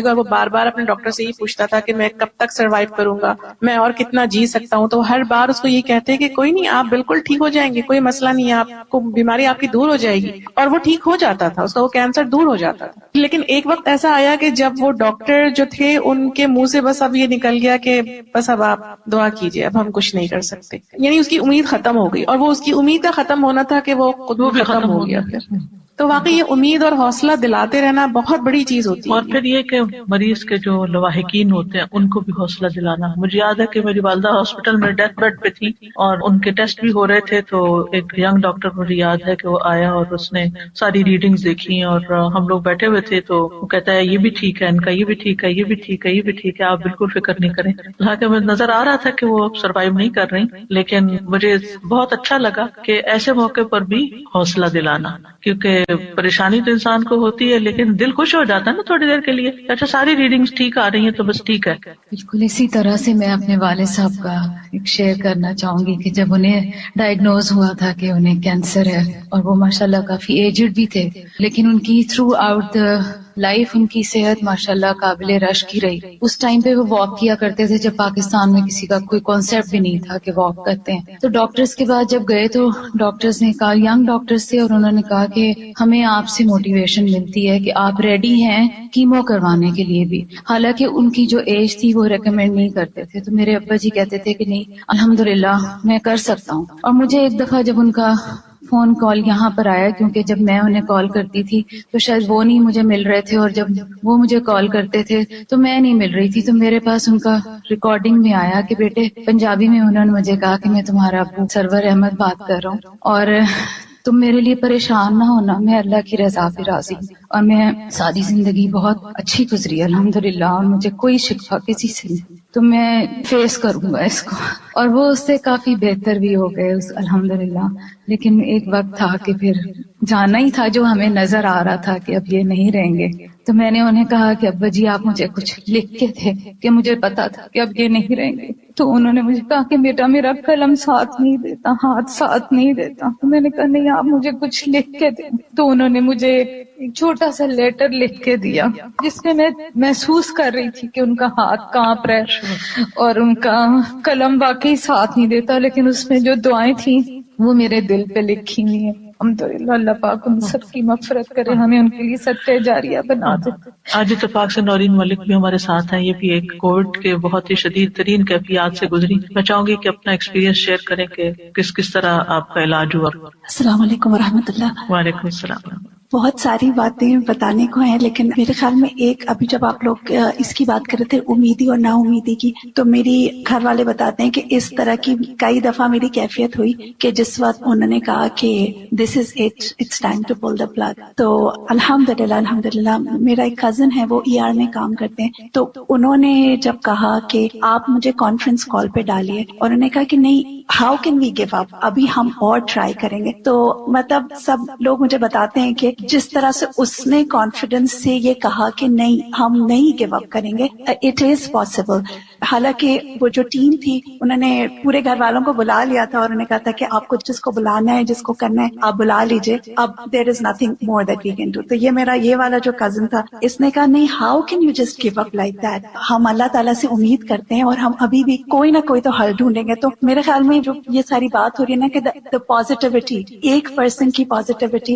اور وہ بار بار اپنے ڈاکٹر سے یہ پوچھتا تھا کہ میں کب تک سروائیو کروں گا، میں اور کتنا جی سکتا ہوں. تو ہر بار اس کو یہ کہتے کہ کوئی نہیں، آپ بالکل ٹھیک ہو جائیں گے، کوئی مسئلہ نہیں ہے، آپ کو بیماری آپ کی دور ہو جائے گی. اور وہ ٹھیک ہو جاتا تھا، اس کا وہ کینسر دور ہو جاتا تھا. لیکن ایک وقت ایسا آیا کہ جب وہ ڈاکٹر جو تھے ان کے منہ سے بس اب یہ نکل گیا کہ بس اب آپ دعا کیجئے، اب ہم کچھ نہیں کر سکتے. یعنی اس کی امید ختم ہو گئی، اور وہ اس کی امید کا ختم ہونا تھا کہ وہ خود بھی ختم ہو گیا. پھر تو واقعی یہ امید اور حوصلہ دلاتے رہنا بہت بڑی چیز ہوتی ہے. اور پھر یہ کہ مریض کے جو لواحقین ہوتے ہیں ان کو بھی حوصلہ دلانا. مجھے یاد ہے کہ میری والدہ ہاسپٹل میں ڈیتھ بیڈ پہ تھی اور ان کے ٹیسٹ بھی ہو رہے تھے، تو ایک ینگ ڈاکٹر مجھے یاد ہے کہ وہ آیا اور اس نے ساری ریڈنگز دیکھی اور ہم لوگ بیٹھے ہوئے تھے، تو وہ کہتا ہے یہ بھی ٹھیک ہے، ان کا یہ بھی ٹھیک ہے، یہ بھی ٹھیک ہے، یہ بھی ٹھیک ہے، آپ بالکل فکر نہیں کریں. حالانکہ مجھے نظر آ رہا تھا کہ وہ سروائیو نہیں کر رہی، لیکن مجھے بہت اچھا لگا کہ ایسے موقع پر بھی حوصلہ دلانا، کیونکہ پریشانی تو انسان کو ہوتی ہے لیکن دل خوش ہو جاتا ہے نا تھوڑی دیر کے لیے. اچھا ساری ریڈنگز ٹھیک آ رہی ہیں تو بس ٹھیک ہے. بالکل اسی طرح سے میں اپنے والد صاحب کا ایک شیئر کرنا چاہوں گی کہ جب انہیں ڈائگنوز ہوا تھا کہ انہیں کینسر ہے، اور وہ ماشاءاللہ کافی ایجڈ بھی تھے، لیکن ان کی تھرو آؤٹ لائف ان کی صحت ماشاءاللہ قابل رشک کی رہی. اس ٹائم پہ وہ واک کیا کرتے تھے جب پاکستان میں کسی کا کوئی کانسیپٹ بھی نہیں تھا کہ واک کرتے ہیں. تو ڈاکٹرز کے بعد جب گئے تو ڈاکٹرز نے کہا، ینگ ڈاکٹرز تھے، اور انہوں نے کہا کہ ہمیں آپ سے موٹیویشن ملتی ہے کہ آپ ریڈی ہیں کیمو کروانے کے لیے بھی. حالانکہ ان کی جو ایج تھی وہ ریکمینڈ نہیں کرتے تھے. تو میرے ابا جی کہتے تھے کہ نہیں الحمدللہ میں کر سکتا ہوں. اور مجھے ایک دفعہ جب ان کا فون کال یہاں پر آیا، کیونکہ جب میں انہیں کال کرتی تھی تو شاید وہ نہیں مجھے مل رہے تھے، اور جب وہ مجھے کال کرتے تھے تو میں نہیں مل رہی تھی، تو میرے پاس ان کا ریکارڈنگ میں آیا کہ بیٹے پنجابی میں انہوں نے مجھے کہا کہ میں تمہارا ابو سرور احمد بات کر رہا ہوں، اور تم میرے لیے پریشان نہ ہونا، میں اللہ کی رضا پہ راضی ہوں، اور میں ساری زندگی بہت اچھی گزری الحمدللہ، اور مجھے کوئی شکوہ کسی سے نہیں، تو میں فیس کروں گا اس کو. اور وہ اس سے کافی بہتر بھی ہو گئے الحمدللہ. لیکن ایک وقت تھا کہ پھر جانا ہی تھا، جو ہمیں نظر آ رہا تھا کہ اب یہ نہیں رہیں گے. تو میں نے انہیں کہا کہ ابا جی آپ مجھے کچھ لکھ کے تھے کہ مجھے پتا تھا کہ اب یہ نہیں رہیں گے. تو انہوں نے مجھے کہا کہ بیٹا میرا قلم ساتھ نہیں دیتا، ہاتھ ساتھ نہیں دیتا. تو میں نے کہا نہیں آپ مجھے کچھ لکھ کے دیں. تو انہوں نے مجھے ایک چھوٹا سا لیٹر لکھ کے دیا، جس میں محسوس کر رہی تھی کہ ان کا ہاتھ کانپ رہا ہے اور ان کا قلم واقعی ساتھ نہیں دیتا، لیکن اس میں جو دعائیں تھیں وہ میرے دل پہ لکھی ہوئی ہیں. الحمدللہ اللہ پاک ان سب کی مغفرت کرے، ہمیں ان کے لیے صدقہ جاریہ بنا دے. آج اتفاق سے نورین ملک بھی ہمارے ساتھ ہیں، یہ بھی ایک کووڈ کے بہت ہی شدید ترین کیفیات سے گزری. میں چاہوں گی کہ اپنا ایکسپیرینس شیئر کریں کہ کس طرح آپ کا علاج ہوا. السلام علیکم ورحمۃ اللہ. وعلیکم السلام. بہت ساری باتیں بتانے کو ہیں، لیکن میرے خیال میں ایک ابھی جب آپ لوگ اس کی بات کر رہے تھے امیدی اور نا امیدی کی، تو میری گھر والے بتاتے ہیں کہ اس طرح کی کئی دفعہ میری کیفیت ہوئی کہ جس وقت انہوں نے کہا کہ this is it's time to pull the plug. تو الحمدللہ میرا ایک کزن ہے، وہ ER میں کام کرتے ہیں، تو انہوں نے جب کہا کہ آپ مجھے کانفرنس کال پہ ڈالیے، اور انہوں نے کہا کہ نہیں how can we give up, ابھی ہم اور ٹرائی کریں گے. تو مطلب سب لوگ مجھے بتاتے ہیں کہ جس طرح سے اس نے کانفیڈنس سے یہ کہا کہ نہیں ہم نہیں گیو اپ کریں گے، اٹ از پاسبل. حالانکہ وہ جو ٹیم تھی انہوں نے پورے گھر والوں کو بلا لیا تھا، اور انہوں نے کہا تھا کہ آپ کو جس کو بلانا ہے جس کو کرنا ہے آپ بلا لیجئے، اب there is nothing more that we can do. تو یہ میرا یہ والا جو کزن تھا، اس نے کہا نہیں how can you just give up like that, ہم اللہ تعالیٰ سے امید کرتے ہیں اور ہم ابھی بھی کوئی نہ کوئی تو حل ڈھونڈیں گے. تو میرے خیال میں جو یہ ساری بات ہو رہی ہے نا کہ دا پازیٹیوٹی، ایک پرسن کی پازیٹیوٹی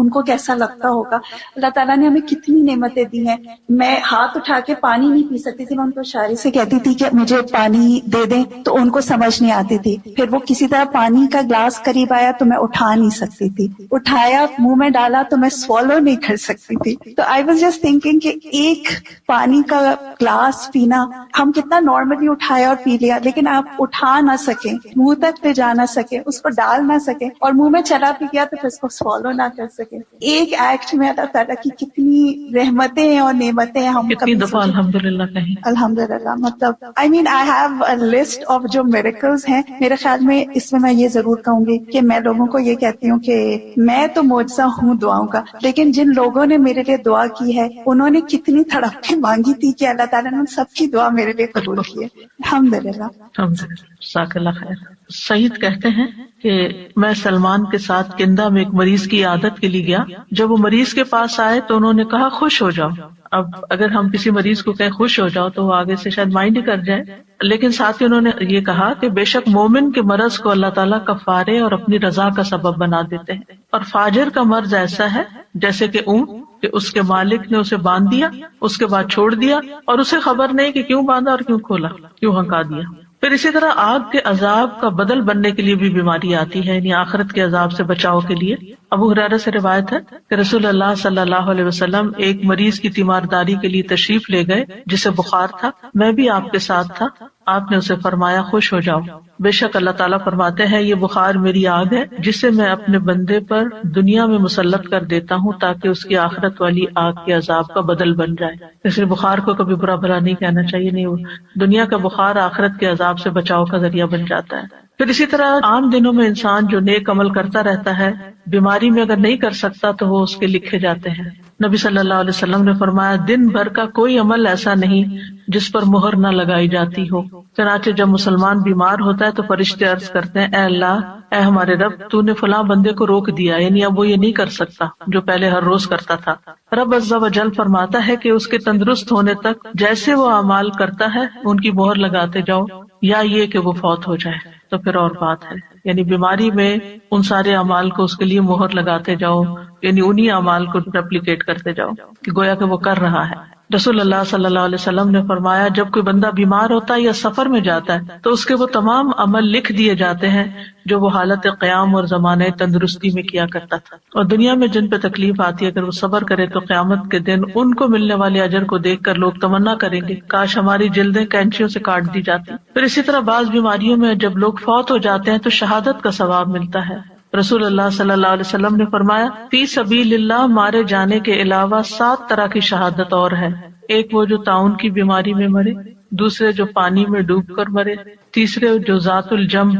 ان کو کیسا لگتا ہوگا. اللہ تعالیٰ نے ہمیں کتنی نعمتیں دی ہیں. میں ہاتھ اٹھا کے پانی نہیں پی سکتی تھی, میں ان کو اشارے سے کہتی تھی کہ مجھے پانی دے دیں, تو ان کو سمجھ نہیں آتی تھی. پھر وہ کسی طرح پانی کا گلاس قریب آیا تو میں اٹھا نہیں سکتی تھی, اٹھایا منہ میں ڈالا تو میں سوالو نہیں کر سکتی تھی. تو آئی واز جسٹ تھنکنگ کہ ایک پانی کا گلاس پینا ہم کتنا نارملی اٹھایا اور پی لیا, لیکن آپ اٹھا نہ سکیں, منہ تک لے جا نہ سکیں, اس کو ڈال نہ سکیں, اور منہ میں چلا بھی گیا تو پھر اس کو سوالو نہ کر سکیں. ایک ایکٹ میں اللہ تعالیٰ کی کتنی رحمتیں اور نعمتیں ہم کتنی دفعہ الحمدللہ کہیں. الحمدللہ, مطلب I have a list of جو miracles ہیں. میرے خیال میں اس میں یہ ضرور کہوں گی کہ میں لوگوں کو یہ کہتی ہوں کہ میں تو معجزہ ہوں دعاؤں کا, لیکن جن لوگوں نے میرے لیے دعا کی ہے انہوں نے کتنی تڑپ کے مانگی تھی کہ اللہ تعالیٰ نے سب کی دعا میرے لیے قبول کی ہے. الحمدللہ. جزاک اللہ خیر. سعید کہتے ہیں کہ میں سلمان کے ساتھ کندا میں ایک مریض کی عیادت کے لیے گیا. جب وہ مریض کے پاس آئے تو انہوں نے کہا خوش ہو جاؤ. اب اگر ہم کسی مریض کو کہیں خوش ہو جاؤ تو وہ آگے سے شاید مائنڈ ہی کر جائے, لیکن ساتھ ہی انہوں نے یہ کہا کہ بے شک مومن کے مرض کو اللہ تعالیٰ کفارے اور اپنی رضا کا سبب بنا دیتے ہیں, اور فاجر کا مرض ایسا ہے جیسے کہ اونٹ کہ اس کے مالک نے اسے باندھ دیا, اس کے بعد چھوڑ دیا اور اسے خبر نہیں کہ کیوں باندھا اور کیوں کھولا, کیوں ہنکا دیا. پھر اسی طرح آگ کے عذاب کا بدل بننے کے لیے بھی بیماری آتی ہے, یعنی آخرت کے عذاب سے بچاؤ کے لیے. ابو ہریرہ سے روایت ہے کہ رسول اللہ صلی اللہ علیہ وسلم ایک مریض کی تیمارداری کے لیے تشریف لے گئے جسے بخار تھا. میں بھی آپ کے ساتھ تھا. آپ نے اسے فرمایا خوش ہو جاؤ, بے شک اللہ تعالیٰ فرماتے ہیں یہ بخار میری آگ ہے جسے میں اپنے بندے پر دنیا میں مسلط کر دیتا ہوں تاکہ اس کی آخرت والی آگ کے عذاب کا بدل بن جائے. اس لیے بخار کو کبھی برا بھلا نہیں کہنا چاہیے, نہیں, دنیا کا بخار آخرت کے عذاب سے بچاؤ کا ذریعہ بن جاتا ہے. پھر اسی طرح عام دنوں میں انسان جو نیک عمل کرتا رہتا ہے, بیماری میں اگر نہیں کر سکتا تو وہ اس کے لکھے جاتے ہیں. نبی صلی اللہ علیہ وسلم نے فرمایا دن بھر کا کوئی عمل ایسا نہیں جس پر مہر نہ لگائی جاتی ہو. چنانچہ جب مسلمان بیمار ہوتا ہے تو فرشتے عرض کرتے ہیں اے اللہ, اے ہمارے رب, تو نے فلاں بندے کو روک دیا, یعنی اب وہ یہ نہیں کر سکتا جو پہلے ہر روز کرتا تھا. رب عز و جل فرماتا ہے کہ اس کے تندرست ہونے تک جیسے وہ اعمال کرتا ہے ان کی مہر لگاتے جاؤ, یا یہ کہ وہ فوت ہو جائے تو پھر اور بات ہے. یعنی بیماری میں ان سارے اعمال کو اس کے لیے مہر لگاتے جاؤ, یعنی انہی اعمال کو ریپلیکیٹ کرتے جاؤ کہ گویا کہ وہ کر رہا ہے. رسول اللہ صلی اللہ علیہ وسلم نے فرمایا جب کوئی بندہ بیمار ہوتا ہے یا سفر میں جاتا ہے تو اس کے وہ تمام عمل لکھ دیے جاتے ہیں جو وہ حالت قیام اور زمانے تندرستی میں کیا کرتا تھا. اور دنیا میں جن پہ تکلیف آتی ہے اگر وہ صبر کرے تو قیامت کے دن ان کو ملنے والے اجر کو دیکھ کر لوگ تمنا کریں گے کاش ہماری جلدیں کینچیوں سے کاٹ دی جاتی. پھر اسی طرح بعض بیماریوں میں جب لوگ فوت ہو جاتے ہیں تو شہادت کا ثواب ملتا ہے. رسول اللہ صلی اللہ علیہ وسلم نے فرمایا فی سبیل اللہ مارے جانے کے علاوہ 7 طرح کی شہادت اور ہے. ایک وہ جو طاعون کی بیماری میں مرے, دوسرے جو پانی میں ڈوب کر مرے, تیسرے جو ذات الجم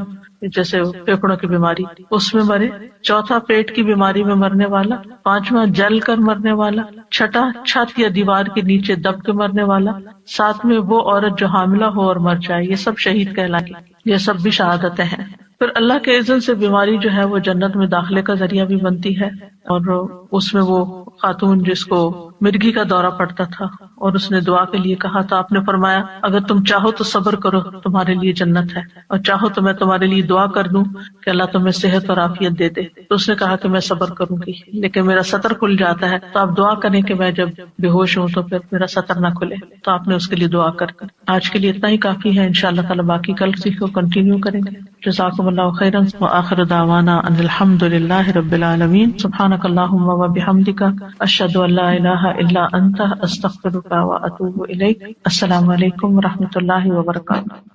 جیسے پھیپھڑوں کی بیماری اس میں مرے, چوتھا پیٹ کی بیماری میں مرنے والا, پانچواں جل کر مرنے والا, چھٹا چھت یا دیوار کے نیچے دب کے مرنے والا, ساتویں وہ عورت جو حاملہ ہو اور مر جائے. یہ سب شہید کہلائیں گے, یہ سب بھی شہادتیں ہیں. پھر اللہ کے اذن سے بیماری جو ہے وہ جنت میں داخلے کا ذریعہ بھی بنتی ہے. اور اس میں وہ خاتون جس کو مرگی کا دورہ پڑتا تھا اور اس نے دعا کے لیے کہا تھا, آپ نے فرمایا اگر تم چاہو تو صبر کرو تمہارے لیے جنت ہے, اور چاہو تو میں تمہارے لیے دعا کر دوں کہ اللہ تمہیں صحت اور عافیت دے دے. تو اس نے کہا کہ میں صبر کروں گی لیکن میرا سطر کھل جاتا ہے, تو آپ دعا کریں کہ میں جب بے ہوش ہوں تو پھر میرا سطر نہ کھلے. تو آپ نے اس کے لیے دعا کر دی. آج کے لیے اتنا ہی کافی ہے, انشاءاللہ تعالی باقی کل سیکھو کنٹینیو کریں گے. جزاکم اللہ خیرا وآخر دعوانا ان الحمد للہ رب العالمین. سبحانک اللہم وبحمدک اشہد ان لا الہ الا انت استغفرک واتوب الیک. السلام علیکم ورحمۃ اللہ وبرکاتہ.